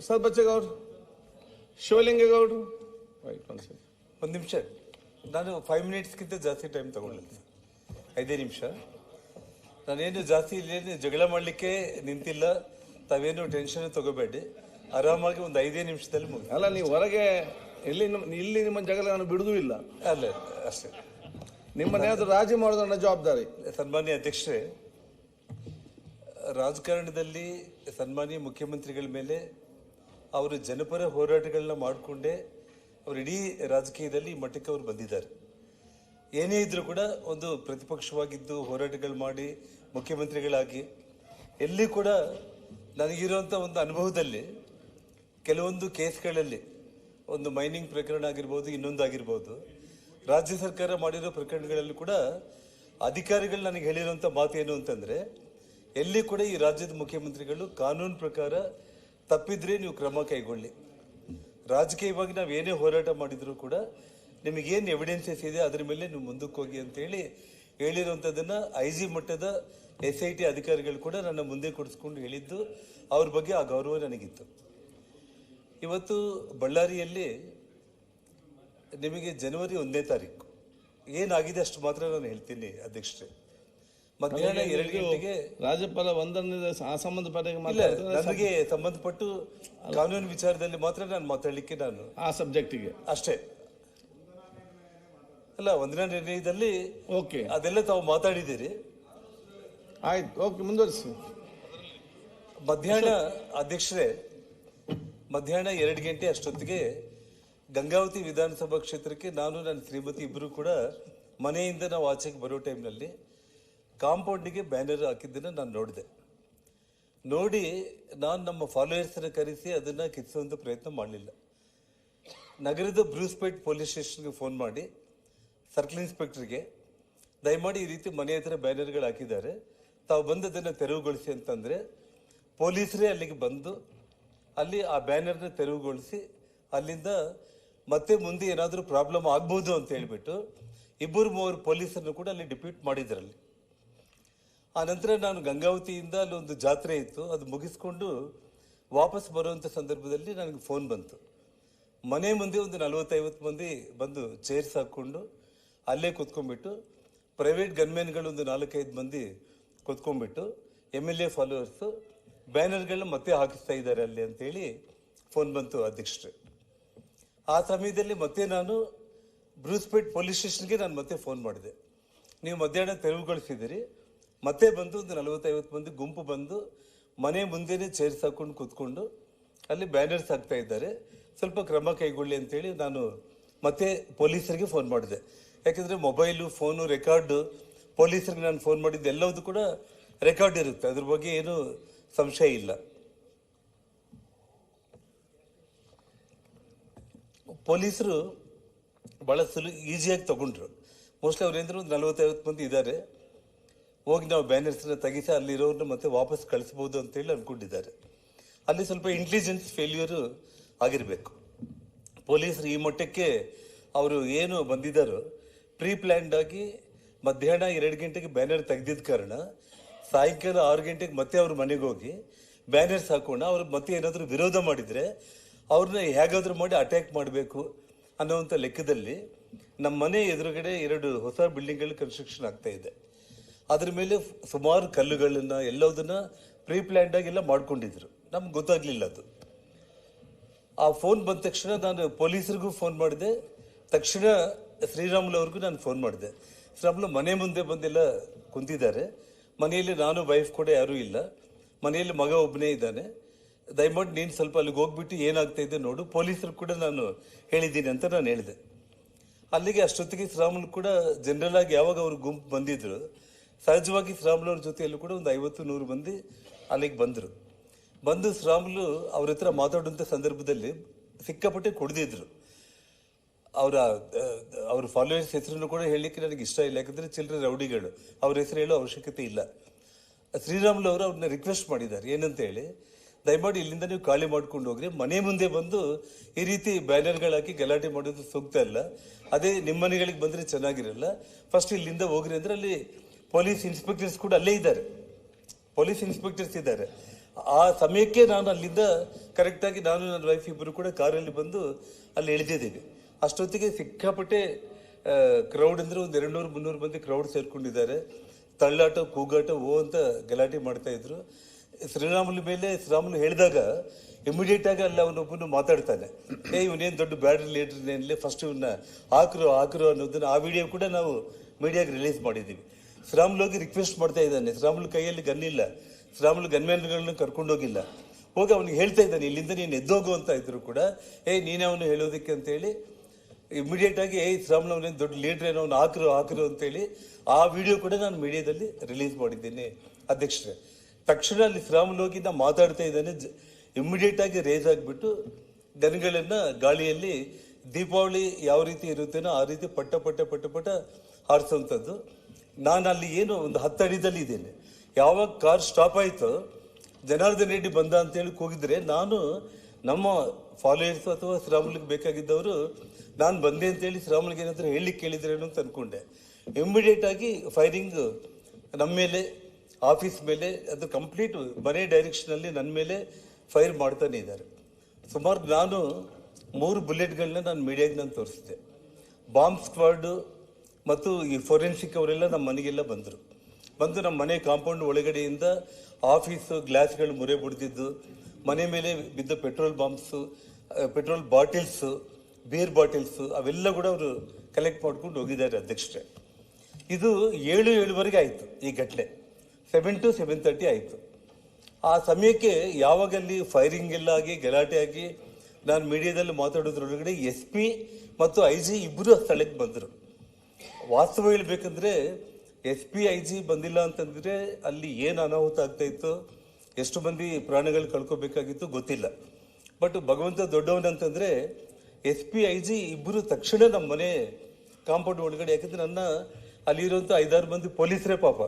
ಪ್ರಸಾದ್ ಬಚ್ಚೇಗೌಡ, ಶಿವಲಿಂಗೇಗೌಡರು, ಒಂದು ನಿಮಿಷ. ನಾನು 5 ಮಿನಿಟ್ಸ್ಗಿಂತ ಜಾಸ್ತಿ ಟೈಮ್ ತಗೊಂಡಿದ್ದೆ, 5 ನಿಮಿಷ. ನಾನೇನು ಜಾಸ್ತಿ ಇಲ್ಲೇನು ಜಗಳ ಮಾಡಲಿಕ್ಕೆ ನಿಂತಿಲ್ಲ. ತಾವೇನು ಟೆನ್ಷನ್ ತಗೋಬೇಡಿ, ಆರಾಮಾಗಿ ಒಂದು 5 ನಿಮಿಷದಲ್ಲಿ ಮುಗಿದ. ಅಲ್ಲ, ನೀವು ಹೊರಗೆ ಇಲ್ಲಿ ನಿಮ್ಮ ಜಗಳವನ್ನು ಬಿಡುವುದೂ ಇಲ್ಲ. ಅಲ್ಲ ಅಷ್ಟೇ. ನಿಮ್ಮನ್ನೇನಾದ್ರೂ ರಾಜಿ ಮಾಡೋದು ನನ್ನ ಜವಾಬ್ದಾರಿ. ಸನ್ಮಾನ್ಯ ಅಧ್ಯಕ್ಷರೇ, ರಾಜಕಾರಣದಲ್ಲಿ ಸನ್ಮಾನ್ಯ ಮುಖ್ಯಮಂತ್ರಿಗಳ ಮೇಲೆ ಅವರು ಜನಪರ ಹೋರಾಟಗಳನ್ನ ಮಾಡಿಕೊಂಡೇ ಅವರು ಇಡೀ ರಾಜಕೀಯದಲ್ಲಿ ಈ ಮಟ್ಟಕ್ಕೆ ಅವರು ಬಂದಿದ್ದಾರೆ. ಏನೇ ಇದ್ರೂ ಕೂಡ ಒಂದು ಪ್ರತಿಪಕ್ಷವಾಗಿದ್ದು ಹೋರಾಟಗಳು ಮಾಡಿ ಮುಖ್ಯಮಂತ್ರಿಗಳಾಗಿ ಎಲ್ಲಿ ಕೂಡ ನನಗಿರುವಂಥ ಒಂದು ಅನುಭವದಲ್ಲಿ ಕೆಲವೊಂದು ಕೇಸ್ಗಳಲ್ಲಿ, ಒಂದು ಮೈನಿಂಗ್ ಪ್ರಕರಣ ಆಗಿರ್ಬೋದು, ಇನ್ನೊಂದಾಗಿರ್ಬೋದು, ರಾಜ್ಯ ಸರ್ಕಾರ ಮಾಡಿರೋ ಪ್ರಕರಣಗಳಲ್ಲಿ ಕೂಡ ಅಧಿಕಾರಿಗಳು ನನಗೆ ಹೇಳಿರುವಂಥ ಮಾತು ಏನು ಅಂತಂದರೆ, ಎಲ್ಲಿ ಕೂಡ ಈ ರಾಜ್ಯದ ಮುಖ್ಯಮಂತ್ರಿಗಳು ಕಾನೂನು ಪ್ರಕಾರ ತಪ್ಪಿದ್ರೆ ನೀವು ಕ್ರಮ ಕೈಗೊಳ್ಳಿ, ರಾಜಕೀಯವಾಗಿ ನಾವು ಏನೇ ಹೋರಾಟ ಮಾಡಿದರೂ ಕೂಡ ನಿಮಗೇನು ಎವಿಡೆನ್ಸಸ್ ಇದೆ ಅದರ ಮೇಲೆ ನೀವು ಮುಂದಕ್ಕೆ ಹೋಗಿ ಅಂತೇಳಿ ಹೇಳಿರುವಂಥದ್ದನ್ನು IG ಮಟ್ಟದ SIT ಅಧಿಕಾರಿಗಳು ಕೂಡ ನನ್ನ ಮುಂದೆ ಕೊಡಿಸ್ಕೊಂಡು ಹೇಳಿದ್ದು, ಅವ್ರ ಬಗ್ಗೆ ಆ ಗೌರವ ನನಗಿತ್ತು. ಇವತ್ತು ಬಳ್ಳಾರಿಯಲ್ಲಿ ನಿಮಗೆ ಜನವರಿ 1ನೇ ತಾರೀಕು ಏನಾಗಿದೆ ಅಷ್ಟು ಮಾತ್ರ ನಾನು ಹೇಳ್ತೀನಿ ಅಧ್ಯಕ್ಷರೇ. ಮಧ್ಯಾಹ್ನ 2 ಗಂಟೆಗೆ ರಾಜ್ಯಪಾಲ ವಂದನೆ ಸಂಬಂಧಪಟ್ಟ ನನಗೆ ಸಂಬಂಧಪಟ್ಟು ಕಾನೂನು ವಿಚಾರದಲ್ಲಿ ಮಾತ್ರ ನಾನು ಮಾತಾಡಲಿಕ್ಕೆ ನಾನು ಆ ಸಬ್ಜೆಕ್ಟಿಗೆ ಅಷ್ಟೇ. ಅಲ್ಲ, ವಂದನಾ ನಿರ್ಣಯದಲ್ಲಿ ಓಕೆ ಅದೆಲ್ಲ ತಾವು ಮಾತಾಡಿದ್ದೀರಿ. ಆಯ್ತು, ಓಕೆ, ಮುಂದುವರಿಸಿ. ಮಧ್ಯಾಹ್ನ ಅಧ್ಯಕ್ಷರೇ, ಮಧ್ಯಾಹ್ನ 2 ಗಂಟೆ ಅಷ್ಟೊತ್ತಿಗೆ ಗಂಗಾವತಿ ವಿಧಾನಸಭಾ ಕ್ಷೇತ್ರಕ್ಕೆ ನಾನು ನನ್ನ ಶ್ರೀಮತಿ ಇಬ್ಬರು ಕೂಡ ಮನೆಯಿಂದ ನಾವು ಆಚೆಗೆ ಬರೋ ಟೈಮ್ನಲ್ಲಿ ಕಾಂಪೌಂಡಿಗೆ ಬ್ಯಾನರ್ ಹಾಕಿದ್ದನ್ನು ನಾನು ನೋಡಿದೆ. ನೋಡಿ ನಾನು ನಮ್ಮ ಫಾಲೋಯರ್ಸನ್ನು ಕರೆಸಿ ಅದನ್ನು ಕಿತ್ಸುವಂಥ ಪ್ರಯತ್ನ ಮಾಡಲಿಲ್ಲ. ನಗರದ ಬ್ರೂಸ್ಪೇಟ್ ಪೊಲೀಸ್ ಸ್ಟೇಷನ್ಗೆ ಫೋನ್ ಮಾಡಿ ಸರ್ಕಲ್ ಇನ್ಸ್ಪೆಕ್ಟರ್ಗೆ ದಯಮಾಡಿ ಈ ರೀತಿ ಮನೆ ಹತ್ರ ಬ್ಯಾನರ್ಗಳು ಹಾಕಿದ್ದಾರೆ, ತಾವು ಬಂದು ಅದನ್ನು ತೆರವುಗೊಳಿಸಿ ಅಂತಂದರೆ ಪೊಲೀಸರೇ ಅಲ್ಲಿಗೆ ಬಂದು ಅಲ್ಲಿ ಆ ಬ್ಯಾನರ್ನ ತೆರವುಗೊಳಿಸಿ ಅಲ್ಲಿಂದ ಮತ್ತೆ ಮುಂದೆ ಏನಾದರೂ ಪ್ರಾಬ್ಲಮ್ ಆಗ್ಬೋದು ಅಂತ ಹೇಳಿಬಿಟ್ಟು 2-3 ಪೊಲೀಸರನ್ನು ಕೂಡ ಅಲ್ಲಿ ಡಿಪ್ಯೂಟ್ ಮಾಡಿದ್ರಲ್ಲಿ. ಆ ನಂತರ ನಾನು ಗಂಗಾವತಿಯಿಂದ ಅಲ್ಲಿ ಒಂದು ಜಾತ್ರೆ ಇತ್ತು, ಅದು ಮುಗಿಸ್ಕೊಂಡು ವಾಪಸ್ ಬರುವಂಥ ಸಂದರ್ಭದಲ್ಲಿ ನನಗೆ ಫೋನ್ ಬಂತು. ಮನೆ ಮುಂದೆ ಒಂದು 40-50 ಮಂದಿ ಬಂದು ಚೇರ್ಸ್ ಹಾಕ್ಕೊಂಡು ಅಲ್ಲೇ ಕೂತ್ಕೊಂಡ್ಬಿಟ್ಟು, ಪ್ರೈವೇಟ್ ಗನ್ಮೆನ್ಗಳು ಒಂದು 4-5 ಮಂದಿ ಕೂತ್ಕೊಂಡ್ಬಿಟ್ಟು MLA ಫಾಲೋವರ್ಸು ಬ್ಯಾನರ್ಗಳನ್ನ ಮತ್ತೆ ಹಾಕಿಸ್ತಾ ಇದ್ದಾರೆ ಅಲ್ಲಿ ಅಂತೇಳಿ ಫೋನ್ ಬಂತು ಅಧ್ಯಕ್ಷರೇ. ಆ ಸಮಯದಲ್ಲಿ ಮತ್ತೆ ನಾನು ಬ್ರೂಸ್ಪೇಟ್ ಪೊಲೀಸ್ ಸ್ಟೇಷನ್ಗೆ ನಾನು ಮತ್ತೆ ಫೋನ್ ಮಾಡಿದೆ. ನೀವು ಮಧ್ಯಾಹ್ನ ತೆರವುಗೊಳಿಸಿದ್ದೀರಿ, ಮತ್ತೆ ಬಂದು ಒಂದು 40-50 ಮಂದಿ ಗುಂಪು ಬಂದು ಮನೆ ಮುಂದೆನೇ ಚೇರ್ಸ್ ಹಾಕೊಂಡು ಕೂತ್ಕೊಂಡು ಅಲ್ಲಿ ಬ್ಯಾನರ್ಸ್ ಹಾಕ್ತಾ ಇದ್ದಾರೆ, ಸ್ವಲ್ಪ ಕ್ರಮ ಕೈಗೊಳ್ಳಿ ಅಂತೇಳಿ ನಾನು ಮತ್ತೆ ಪೊಲೀಸರಿಗೆ ಫೋನ್ ಮಾಡಿದೆ. ಯಾಕೆಂದರೆ ಮೊಬೈಲು, ಫೋನು, ರೆಕಾರ್ಡು, ಪೊಲೀಸರಿಗೆ ನಾನು ಫೋನ್ ಮಾಡಿದ್ದು ಎಲ್ಲವೂ ಕೂಡ ರೆಕಾರ್ಡ್ ಇರುತ್ತೆ, ಅದ್ರ ಬಗ್ಗೆ ಏನು ಸಂಶಯ ಇಲ್ಲ. ಪೊಲೀಸರು ಭಾಳ ಈಸಿಯಾಗಿ ತಗೊಂಡ್ರು. ಮೋಸ್ಟ್ಲಿ ಅವ್ರೇಂದ್ರೆ ಒಂದು 40-50 ಮಂದಿ ಇದ್ದಾರೆ, ಹೋಗಿ ನಾವು ಬ್ಯಾನರ್ಸ್ನ ತೆಗಿಸಿ ಅಲ್ಲಿರೋರನ್ನ ಮತ್ತೆ ವಾಪಸ್ ಕಳಿಸ್ಬೋದು ಅಂತೇಳಿ ಅಂದ್ಕೊಂಡಿದ್ದಾರೆ. ಅಲ್ಲಿ ಸ್ವಲ್ಪ ಇಂಟೆಲಿಜೆನ್ಸ್ ಫೇಲ್ಯೂರು ಆಗಿರಬೇಕು. ಪೊಲೀಸರು ಈ ಮಟ್ಟಕ್ಕೆ ಅವರು ಏನು ಬಂದಿದ್ದಾರೋ ಪ್ರೀ ಪ್ಲ್ಯಾನ್ಡ್ ಆಗಿ ಮಧ್ಯಾಹ್ನ 2 ಗಂಟೆಗೆ ಬ್ಯಾನರ್ ತೆಗೆದಿದ್ದ ಕಾರಣ ಸಾಯಂಕಾಲ 6 ಗಂಟೆಗೆ ಮತ್ತೆ ಅವ್ರ ಮನೆಗೆ ಹೋಗಿ ಬ್ಯಾನರ್ಸ್ ಹಾಕೊಂಡು ಅವ್ರು ಮತ್ತೆ ಏನಾದರೂ ವಿರೋಧ ಮಾಡಿದರೆ ಅವ್ರನ್ನ ಹೇಗಾದರೂ ಮಾಡಿ ಅಟ್ಯಾಕ್ ಮಾಡಬೇಕು ಅನ್ನೋವಂಥ ಲೆಕ್ಕದಲ್ಲಿ ನಮ್ಮ ಮನೆ ಎದುರುಗಡೆ 2 ಹೊಸ ಬಿಲ್ಡಿಂಗ್ಗಳು ಕನ್ಸ್ಟ್ರಕ್ಷನ್ ಆಗ್ತಾ ಇದೆ. ಅದ್ರ ಮೇಲೆ ಸುಮಾರು ಕಲ್ಲುಗಳನ್ನ ಎಲ್ಲದನ್ನ ಪ್ರೀ ಪ್ಲ್ಯಾನ್ಡ್ ಆಗಿ ಎಲ್ಲ ಮಾಡ್ಕೊಂಡಿದ್ರು, ನಮ್ಗೆ ಗೊತ್ತಾಗ್ಲಿಲ್ಲ ಅದು. ಆ ಫೋನ್ ಬಂದ ತಕ್ಷಣ ನಾನು ಪೊಲೀಸರಿಗೂ ಫೋನ್ ಮಾಡಿದೆ, ತಕ್ಷಣ ಶ್ರೀರಾಮುಲು ಅವ್ರಿಗೂ ನಾನು ಫೋನ್ ಮಾಡಿದೆ. ಶ್ರೀರಾಮುಲು ಮನೆ ಮುಂದೆ ಬಂದೆಲ್ಲ ಕುಂತಿದ್ದಾರೆ, ಮನೆಯಲ್ಲಿ ನಾನು ವೈಫ್ ಕೂಡ ಯಾರೂ ಇಲ್ಲ, ಮನೆಯಲ್ಲಿ ಮಗ ಒಬ್ಬನೇ ಇದ್ದಾನೆ, ದಯಮಾಡಿ ನೀನು ಸ್ವಲ್ಪ ಅಲ್ಲಿಗೆ ಹೋಗ್ಬಿಟ್ಟು ಏನಾಗ್ತಾ ಇದೆ ನೋಡು, ಪೊಲೀಸರು ಕೂಡ ನಾನು ಹೇಳಿದ್ದೀನಿ ಅಂತ ನಾನು ಹೇಳಿದೆ. ಅಲ್ಲಿಗೆ ಅಷ್ಟೊತ್ತಿಗೆ ಶ್ರೀರಾಮುಲು ಕೂಡ ಜನರಲ್ ಆಗಿ ಯಾವಾಗ ಅವ್ರ ಗುಂಪು ಬಂದಿದ್ರು, ಸಹಜವಾಗಿ ಶ್ರೀರಾಮುಲು ಅವ್ರ ಜೊತೆಯಲ್ಲೂ ಕೂಡ ಒಂದು 50-100 ಮಂದಿ ಅಲ್ಲಿಗೆ ಬಂದರು. ಬಂದು ಶ್ರೀರಾಮುಲು ಅವ್ರ ಹತ್ರ ಮಾತಾಡುವಂಥ ಸಂದರ್ಭದಲ್ಲಿ ಸಿಕ್ಕಾಪಟ್ಟೆ ಕುಡಿದಿದ್ರು. ಅವ್ರ ಫಾಲೋವರ್ಸ್ ಹೆಸರನ್ನು ಕೂಡ ಹೇಳಲಿಕ್ಕೆ ನನಗೆ ಇಷ್ಟ ಇಲ್ಲ, ಯಾಕಂದರೆ ಚಿಲ್ಲರೆ ರೌಡಿಗಳು, ಅವ್ರ ಹೆಸರು ಹೇಳೋ ಅವಶ್ಯಕತೆ ಇಲ್ಲ. ಶ್ರೀರಾಮುಲು ಅವರು ಅವ್ರನ್ನ ರಿಕ್ವೆಸ್ಟ್ ಮಾಡಿದ್ದಾರೆ, ಏನಂತ ಹೇಳಿ, ದಯಮಾಡಿ ಇಲ್ಲಿಂದ ನೀವು ಖಾಲಿ ಮಾಡ್ಕೊಂಡು ಹೋಗ್ರಿ, ಮನೆ ಮುಂದೆ ಬಂದು ಈ ರೀತಿ ಬ್ಯಾನರ್ಗಳಾಕಿ ಗಲಾಟೆ ಮಾಡೋದು ಸೂಕ್ತ ಅಲ್ಲ, ಅದೇ ನಿಮ್ಮ ಮನೆಗಳಿಗೆ ಬಂದರೆ ಚೆನ್ನಾಗಿರಲ್ಲ, ಫಸ್ಟ್ ಇಲ್ಲಿಂದ ಹೋಗ್ರಿ ಅಂದರೆ ಅಲ್ಲಿ ಪೊಲೀಸ್ ಇನ್ಸ್ಪೆಕ್ಟರ್ಸ್ ಕೂಡ ಅಲ್ಲೇ ಇದ್ದಾರೆ, ಪೊಲೀಸ್ ಇನ್ಸ್ಪೆಕ್ಟರ್ಸ್ ಇದ್ದಾರೆ. ಆ ಸಮಯಕ್ಕೆ ನಾನು ಅಲ್ಲಿಂದ ಕರೆಕ್ಟಾಗಿ ನಾನು ನನ್ನ ವೈಫ್ ಇಬ್ಬರು ಕೂಡ ಕಾರಲ್ಲಿ ಬಂದು ಅಲ್ಲಿ ಇಳಿದಿದ್ದೀವಿ. ಅಷ್ಟೊತ್ತಿಗೆ ಸಿಕ್ಕಾಪಟ್ಟೆ ಕ್ರೌಡ್ ಅಂದರೆ ಒಂದು 200-300 ಮಂದಿ ಕ್ರೌಡ್ ಸೇರ್ಕೊಂಡಿದ್ದಾರೆ. ತಳ್ಳಾಟ, ಕೂಗಾಟ, ಅಂತ ಗಲಾಟೆ ಮಾಡ್ತಾ ಇದ್ರು. ಶ್ರೀರಾಮುಲು ಹೇಳಿದಾಗ ಇಮಿಡಿಯೇಟ್ ಆಗಿ ಅಲ್ಲಿ ಅವನೊಬ್ಬನು ಮಾತಾಡ್ತಾನೆ, ಇವನೇನು ದೊಡ್ಡ ಬ್ಯಾಡ್ ಲೀಡರ್ ಏನಿಲ್ಲ, ಫಸ್ಟ್ ಇವನ್ನ ಹಾಕರು ಅನ್ನೋದನ್ನ ಆ ವಿಡಿಯೋ ಕೂಡ ನಾವು ಮೀಡಿಯಾಗೆ ರಿಲೀಸ್ ಮಾಡಿದ್ದೀವಿ. ಶ್ರೀರಾಮುಲು ಹೋಗಿ ರಿಕ್ವೆಸ್ಟ್ ಮಾಡ್ತಾ ಇದ್ದಾನೆ. ಶ್ರೀರಾಮುಲು ಕೈಯಲ್ಲಿ ಗನ್ ಇಲ್ಲ, ಶ್ರೀರಾಮುಲು ಗನ್ಮ್ಯಾನ್ಗಳನ್ನ ಕರ್ಕೊಂಡೋಗಿಲ್ಲ, ಹೋಗಿ ಅವನಿಗೆ ಹೇಳ್ತಾ ಇದ್ದಾನೆ ಇಲ್ಲಿಂದ ನೀನು ಎದ್ದೋಗು ಅಂತ ಇದ್ರು ಕೂಡ ನೀನೇ ಅವನು ಹೇಳೋದಕ್ಕೆ ಅಂತೇಳಿ ಇಮಿಡಿಯೇಟ್ ಆಗಿ ಶ್ರೀರಾಮುಲು ಅವನೇನು ದೊಡ್ಡ ಲೀಡರ್ ಏನೋ ಅವ್ನು ಹಾಕರು ಅಂತೇಳಿ ಆ ವಿಡಿಯೋ ಕೂಡ ನಾನು ಮೀಡಿಯಾದಲ್ಲಿ ರಿಲೀಸ್ ಮಾಡಿದ್ದೀನಿ ಅಧ್ಯಕ್ಷರೇ. ತಕ್ಷಣ ಅಲ್ಲಿ ಶ್ರೀರಾಮುಲು ಹೋಗಿ ನಾ ಮಾತಾಡ್ತಾ ಇದ್ದಾನೆ, ಇಮಿಡಿಯೇಟ್ ಆಗಿ ರೇಸ್ ಆಗಿಬಿಟ್ಟು ಗನ್ಗಳನ್ನ ಗಾಳಿಯಲ್ಲಿ ದೀಪಾವಳಿ ಯಾವ ರೀತಿ ಇರುತ್ತೇನೋ ಆ ರೀತಿ ಪಟ್ಟ ಹಾರಿಸುವಂಥದ್ದು. ನಾನು ಅಲ್ಲಿ ಏನು ಒಂದು 10 ಅಡಿದಲ್ಲಿ ಇದ್ದೇನೆ. ಯಾವಾಗ ಕಾರ್ ಸ್ಟಾಪ್ ಆಯಿತು, ಜನಾರ್ದನ್ ರೆಡ್ಡಿ ಬಂದ ಅಂತೇಳಿ ಕೂಗಿದ್ರೆ ನಾನು ನಮ್ಮ ಫಾಲೋಯರ್ಸ್ ಅಥವಾ ಶ್ರೀರಾಮುಲಿಗೆ ಬೇಕಾಗಿದ್ದವರು ನಾನು ಬಂದೆ ಅಂತೇಳಿ ಶ್ರೀರಾಮುಲಿಗೆ ಏನಾದರೂ ಹೇಳಲಿಕ್ಕೆ ಕೇಳಿದ್ರೇನು ಅಂತ ಅಂದ್ಕೊಂಡೆ. ಇಮಿಡಿಯೇಟ್ ಆಗಿ ಫೈರಿಂಗ್ ನಮ್ಮ ಮೇಲೆ, ಆಫೀಸ್ ಮೇಲೆ, ಅದು ಕಂಪ್ಲೀಟ್ ಮನೆ ಡೈರೆಕ್ಷನಲ್ಲಿ ನನ್ನ ಮೇಲೆ ಫೈರ್ ಮಾಡ್ತಾನೆ ಇದ್ದಾರೆ. ಸುಮಾರು ನಾನು 3 ಬುಲೆಟ್ಗಳನ್ನ ನಾನು ಮೀಡಿಯಾಗೆ ನಾನು ತೋರಿಸಿದೆ. ಬಾಂಬ್ ಸ್ಕ್ವಾಡು ಮತ್ತು ಈ ಫೋರೆನ್ಸಿಕ್ ಅವರೆಲ್ಲ ನಮ್ಮ ಮನೆಗೆಲ್ಲ ಬಂದು ನಮ್ಮ ಮನೆ ಕಾಂಪೌಂಡ್ ಒಳಗಡೆಯಿಂದ ಆಫೀಸು ಗ್ಲಾಸ್ಗಳು ಮುರೆ ಬಿಡ್ತಿದ್ದು, ಮನೆ ಮೇಲೆ ಬಿದ್ದ ಪೆಟ್ರೋಲ್ ಬಾಟಿಲ್ಸು, ಬೀರ್ ಬಾಟಿಲ್ಸು ಅವೆಲ್ಲ ಕೂಡ ಅವರು ಕಲೆಕ್ಟ್ ಮಾಡ್ಕೊಂಡು ಹೋಗಿದ್ದಾರೆ ಅಧ್ಯಕ್ಷರೇ. ಇದು 7-7:15 ಆಯಿತು ಈ ಘಟನೆ. 7 to 7:30 ಆಯಿತು. ಆ ಸಮಯಕ್ಕೆ ಯಾವಾಗಲ್ಲಿ ಫೈರಿಂಗ್ ಎಲ್ಲ ಆಗಿ ಗಲಾಟೆ ಆಗಿ ನಾನು ಮೀಡಿಯಾದಲ್ಲಿ ಮಾತಾಡೋದ್ರೊಳಗಡೆ SP ಮತ್ತು IG ಇಬ್ಬರು ಸ್ಥಳಕ್ಕೆ ಬಂದರು. ವಾಸ್ತವ ಹೇಳ್ಬೇಕಂದ್ರೆ SP IG ಬಂದಿಲ್ಲ ಅಂತಂದ್ರೆ ಅಲ್ಲಿ ಏನು ಅನಾಹುತ ಆಗ್ತಾ ಇತ್ತು, ಎಷ್ಟು ಮಂದಿ ಪ್ರಾಣಗಳು ಕಳ್ಕೋಬೇಕಾಗಿತ್ತು ಗೊತ್ತಿಲ್ಲ. ಬಟ್ ಭಗವಂತ ದೊಡ್ಡವನಂತಂದ್ರೆ SP IG ಇಬ್ಬರು ತಕ್ಷಣ ನಮ್ಮ ಮನೆ ಕಾಂಪೌಂಡ್ ಒಳಗಡೆ, ಯಾಕಂದ್ರೆ ನನ್ನ ಅಲ್ಲಿರುವಂಥ 5-6 ಮಂದಿ ಪೊಲೀಸರೇ ಪಾಪ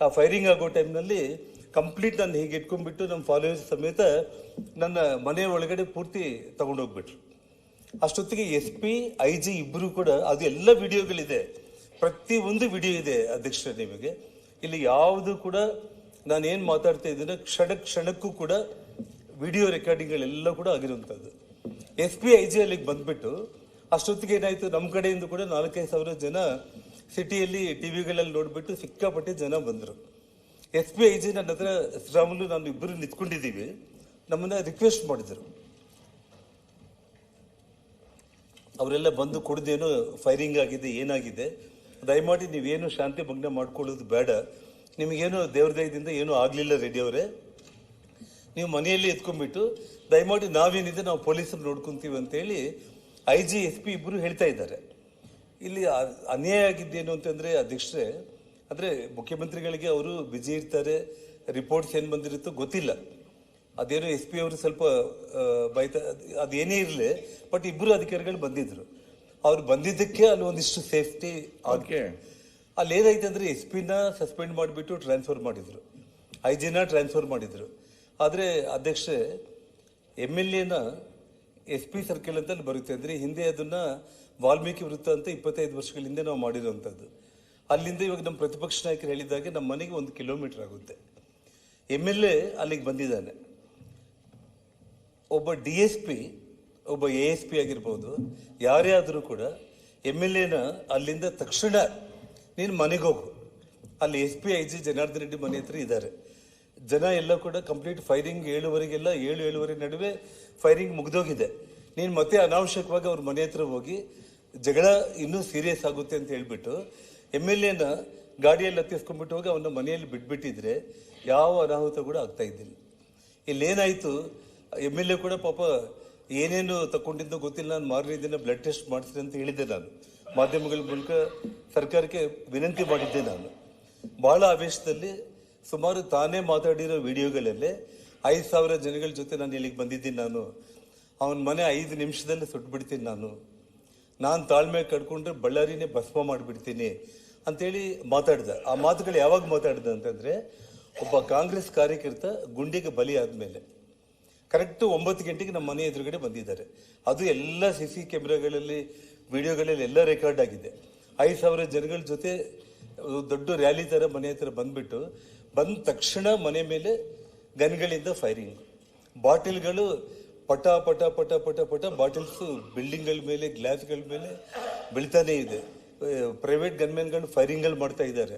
ಆ ಫೈರಿಂಗ್ ಆಗೋ ಟೈಮ್ನಲ್ಲಿ ಕಂಪ್ಲೀಟ್ ನಾನು ಹೀಗೆ ಇಟ್ಕೊಂಡ್ಬಿಟ್ಟು ನಮ್ಮ ಫಾಲೋವರ್ಸ್ ಸಮೇತ ನನ್ನ ಮನೆ ಒಳಗಡೆ ಪೂರ್ತಿ ತಗೊಂಡೋಗ್ಬಿಟ್ರು. ಅಷ್ಟೊತ್ತಿಗೆ SP IG ಇಬ್ಬರು ಕೂಡ, ಅದು ಎಲ್ಲ ವಿಡಿಯೋಗಳಿದೆ, ಪ್ರತಿಯೊಂದು ವಿಡಿಯೋ ಇದೆ ಅಧ್ಯಕ್ಷರೇ ನಿಮಗೆ. ಇಲ್ಲಿ ಯಾವುದು ಕೂಡ ನಾನು ಏನು ಮಾತಾಡ್ತಾ ಇದ್ದೀನಿ ಕ್ಷಣಕ್ಕೂ ಕೂಡ ವಿಡಿಯೋ ರೆಕಾರ್ಡಿಂಗ್ಗಳೆಲ್ಲ ಕೂಡ ಆಗಿರುವಂಥದ್ದು. SP IG ಅಲ್ಲಿಗೆ ಬಂದ್ಬಿಟ್ಟು ಅಷ್ಟೊತ್ತಿಗೆ ಏನಾಯಿತು, ನಮ್ಮ ಕಡೆಯಿಂದ ಕೂಡ 4-5 ಸಾವಿರ ಜನ ಸಿಟಿಯಲ್ಲಿ ಟಿವಿಗಳಲ್ಲಿ ನೋಡಿಬಿಟ್ಟು ಸಿಕ್ಕಾಪಟ್ಟೆ ಜನ ಬಂದರು. SP IG ನನ್ನ ಹತ್ರ ಶ್ರೀರಾಮುಲು ನಾನು ಇಬ್ಬರು ನಿಂತ್ಕೊಂಡಿದ್ದೀವಿ, ನಮ್ಮನ್ನ ರಿಕ್ವೆಸ್ಟ್ ಮಾಡಿದರು. ಅವರೆಲ್ಲ ಬಂದು ಕುಡ್ದೇನೋ ಫೈರಿಂಗ್ ಆಗಿದೆ, ಏನಾಗಿದೆ, ದಯಮಾಡಿ ನೀವೇನು ಶಾಂತಿ ಭಂಗ ಮಾಡ್ಕೊಳ್ಳೋದು ಬೇಡ, ನಿಮಗೇನು ದೇವ್ರ ದಯದಿಂದ ಏನೂ ಆಗಲಿಲ್ಲ ರೆಡ್ಡಿ ಅವರೇ, ನೀವು ಮನೆಯಲ್ಲಿ ಎತ್ಕೊಂಡ್ಬಿಟ್ಟು ದಯಮಾಡಿ ನಾವೇನಿದೆ ನಾವು ಪೊಲೀಸರು ನೋಡ್ಕೊತೀವಿ ಅಂತೇಳಿ IG SP ಇಬ್ಬರು ಹೇಳ್ತಾ ಇದ್ದಾರೆ. ಇಲ್ಲಿ ಅನ್ಯಾಯ ಆಗಿದ್ದೇನು ಅಂತಂದರೆ ಅಧ್ಯಕ್ಷರೇ, ಅಂದರೆ ಮುಖ್ಯಮಂತ್ರಿಗಳಿಗೆ ಅವರು ಬ್ಯುಸಿ ಇರ್ತಾರೆ, ರಿಪೋರ್ಟ್ಸ್ ಏನು ಬಂದಿರುತ್ತೋ ಗೊತ್ತಿಲ್ಲ, ಅದೇನೋ SP ಅವರು ಸ್ವಲ್ಪ ಬೈತಾ, ಅದೇನೇ ಇರಲಿ, ಬಟ್ ಇಬ್ಬರು ಅಧಿಕಾರಿಗಳು ಬಂದಿದ್ರು. ಅವ್ರು ಬಂದಿದ್ದಕ್ಕೆ ಅಲ್ಲಿ ಒಂದಿಷ್ಟು ಸೇಫ್ಟಿ ಆಗಿ ಅಲ್ಲಿ ಏನಾಯ್ತು ಅಂದರೆ SP ಸಸ್ಪೆಂಡ್ ಮಾಡಿಬಿಟ್ಟು ಟ್ರಾನ್ಸ್ಫರ್ ಮಾಡಿದರು, IG ಟ್ರಾನ್ಸ್ಫರ್ ಮಾಡಿದರು. ಆದರೆ ಅಧ್ಯಕ್ಷರೇ, MLA SP ಸರ್ಕಲ್ ಅಂತ ಅಲ್ಲಿ ಬರುತ್ತೆ. ಅಂದರೆ ಹಿಂದೆ ಅದನ್ನು ವಾಲ್ಮೀಕಿ ವೃತ್ತ ಅಂತ 25 ವರ್ಷಗಳ ಹಿಂದೆ ನಾವು ಮಾಡಿರೋವಂಥದ್ದು. ಅಲ್ಲಿಂದ ಇವಾಗ ನಮ್ಮ ಪ್ರತಿಪಕ್ಷ ನಾಯಕರು ಹೇಳಿದಾಗೆ ನಮ್ಮ ಮನೆಗೆ 1 ಕಿಲೋಮೀಟರ್ ಆಗುತ್ತೆ. MLA ಅಲ್ಲಿಗೆ ಬಂದಿದ್ದಾನೆ. ಒಬ್ಬ DSP, ಒಬ್ಬ ASP ಆಗಿರ್ಬೋದು, ಯಾರೇ ಆದರೂ ಕೂಡ MLA ಅಲ್ಲಿಂದ ತಕ್ಷಣ ನೀನು ಮನೆಗೆ ಹೋಗು, ಅಲ್ಲಿ SP IG ಜನಾರ್ದನ್ ರೆಡ್ಡಿ ಮನೆ ಹತ್ರ ಇದ್ದಾರೆ. ಜನ ಎಲ್ಲ ಕೂಡ ಕಂಪ್ಲೀಟ್ ಫೈರಿಂಗ್ 7:15 7:30 ನಡುವೆ ಫೈರಿಂಗ್ ಮುಗಿದೋಗಿದೆ. ನೀನು ಮತ್ತೆ ಅನಾವಶ್ಯಕವಾಗಿ ಅವ್ರ ಮನೆ ಹತ್ರ ಹೋಗಿ ಜಗಳ ಇನ್ನೂ ಸೀರಿಯಸ್ ಆಗುತ್ತೆ ಅಂತ ಹೇಳ್ಬಿಟ್ಟು MLA ಗಾಡಿಯಲ್ಲಿ ಹತ್ತಿಸ್ಕೊಂಡ್ಬಿಟ್ಟು ಹೋಗಿ ಅವನ ಮನೆಯಲ್ಲಿ ಬಿಟ್ಬಿಟ್ಟಿದ್ರೆ ಯಾವ ಅನಾಹುತ ಕೂಡ ಆಗ್ತಾ ಇದ್ದಿಲ್ಲ. ಇಲ್ಲೇನಾಯಿತು, MLA ಕೂಡ ಪಾಪ ಏನೇನು ತಗೊಂಡಿದ್ದೋ ಗೊತ್ತಿಲ್ಲ, ನಾನು ಮಾರನೇ ದಿನ ಬ್ಲಡ್ ಟೆಸ್ಟ್ ಮಾಡಿಸ್ರಿ ಅಂತ ಹೇಳಿದ್ದೆ. ನಾನು ಮಾಧ್ಯಮಗಳ ಮೂಲಕ ಸರ್ಕಾರಕ್ಕೆ ವಿನಂತಿ ಮಾಡಿದ್ದೆ. ನಾನು ಬಹಳ ಆವೇಶದಲ್ಲಿ ಸುಮಾರು ತಾನೇ ಮಾತಾಡಿರೋ ವಿಡಿಯೋಗಳಲ್ಲೇ 5,000 ಜನಗಳ ಜೊತೆ ನಾನು ಇಲ್ಲಿಗೆ ಬಂದಿದ್ದೀನಿ, ನಾನು ಅವನ ಮನೆ 5 ನಿಮಿಷದಲ್ಲಿ ಸುಟ್ಬಿಡ್ತೀನಿ, ನಾನು ತಾಳ್ಮೆ ಕಡ್ಕೊಂಡ್ರೆ ಬಳ್ಳಾರಿನೇ ಭಸ್ಮ ಮಾಡಿಬಿಡ್ತೀನಿ ಅಂತೇಳಿ ಮಾತಾಡ್ದ. ಆ ಮಾತುಗಳು ಯಾವಾಗ ಮಾತಾಡ್ದ ಅಂತಂದರೆ, ಒಬ್ಬ ಕಾಂಗ್ರೆಸ್ ಕಾರ್ಯಕರ್ತ ಗುಂಡಿಗೆ ಬಲಿ ಆದಮೇಲೆ ಕರೆಕ್ಟು 9 ಗಂಟೆಗೆ ನಮ್ಮ ಮನೆ ಎದುರುಗಡೆ ಬಂದಿದ್ದಾರೆ. ಅದು ಎಲ್ಲ CC ಕ್ಯಾಮ್ರಾಗಳಲ್ಲಿ, ವಿಡಿಯೋಗಳಲ್ಲಿ ಎಲ್ಲ ರೆಕಾರ್ಡ್ ಆಗಿದೆ. 5,000 ಜನಗಳ ಜೊತೆ ದೊಡ್ಡ ರ್ಯಾಲಿ ಥರ ಮನೆ ಹತ್ರ ಬಂದ ತಕ್ಷಣ ಮನೆ ಮೇಲೆ ಗನ್ಗಳಿಂದ ಫೈರಿಂಗ್, ಬಾಟಿಲ್ಗಳು ಪಟ ಪಟ ಪಟ ಪಟ ಪಟ ಬಾಟಲ್ಸ್ ಬಿಲ್ಡಿಂಗ್ಗಳ ಮೇಲೆ, ಗ್ಲಾಸ್ಗಳ ಮೇಲೆ ಬೀಳ್ತಾನೆ ಇದೆ. ಪ್ರೈವೇಟ್ ಗನ್ಮೆನ್ಗಳು ಫೈರಿಂಗ್ಗಳು ಮಾಡ್ತಾ ಇದ್ದಾರೆ.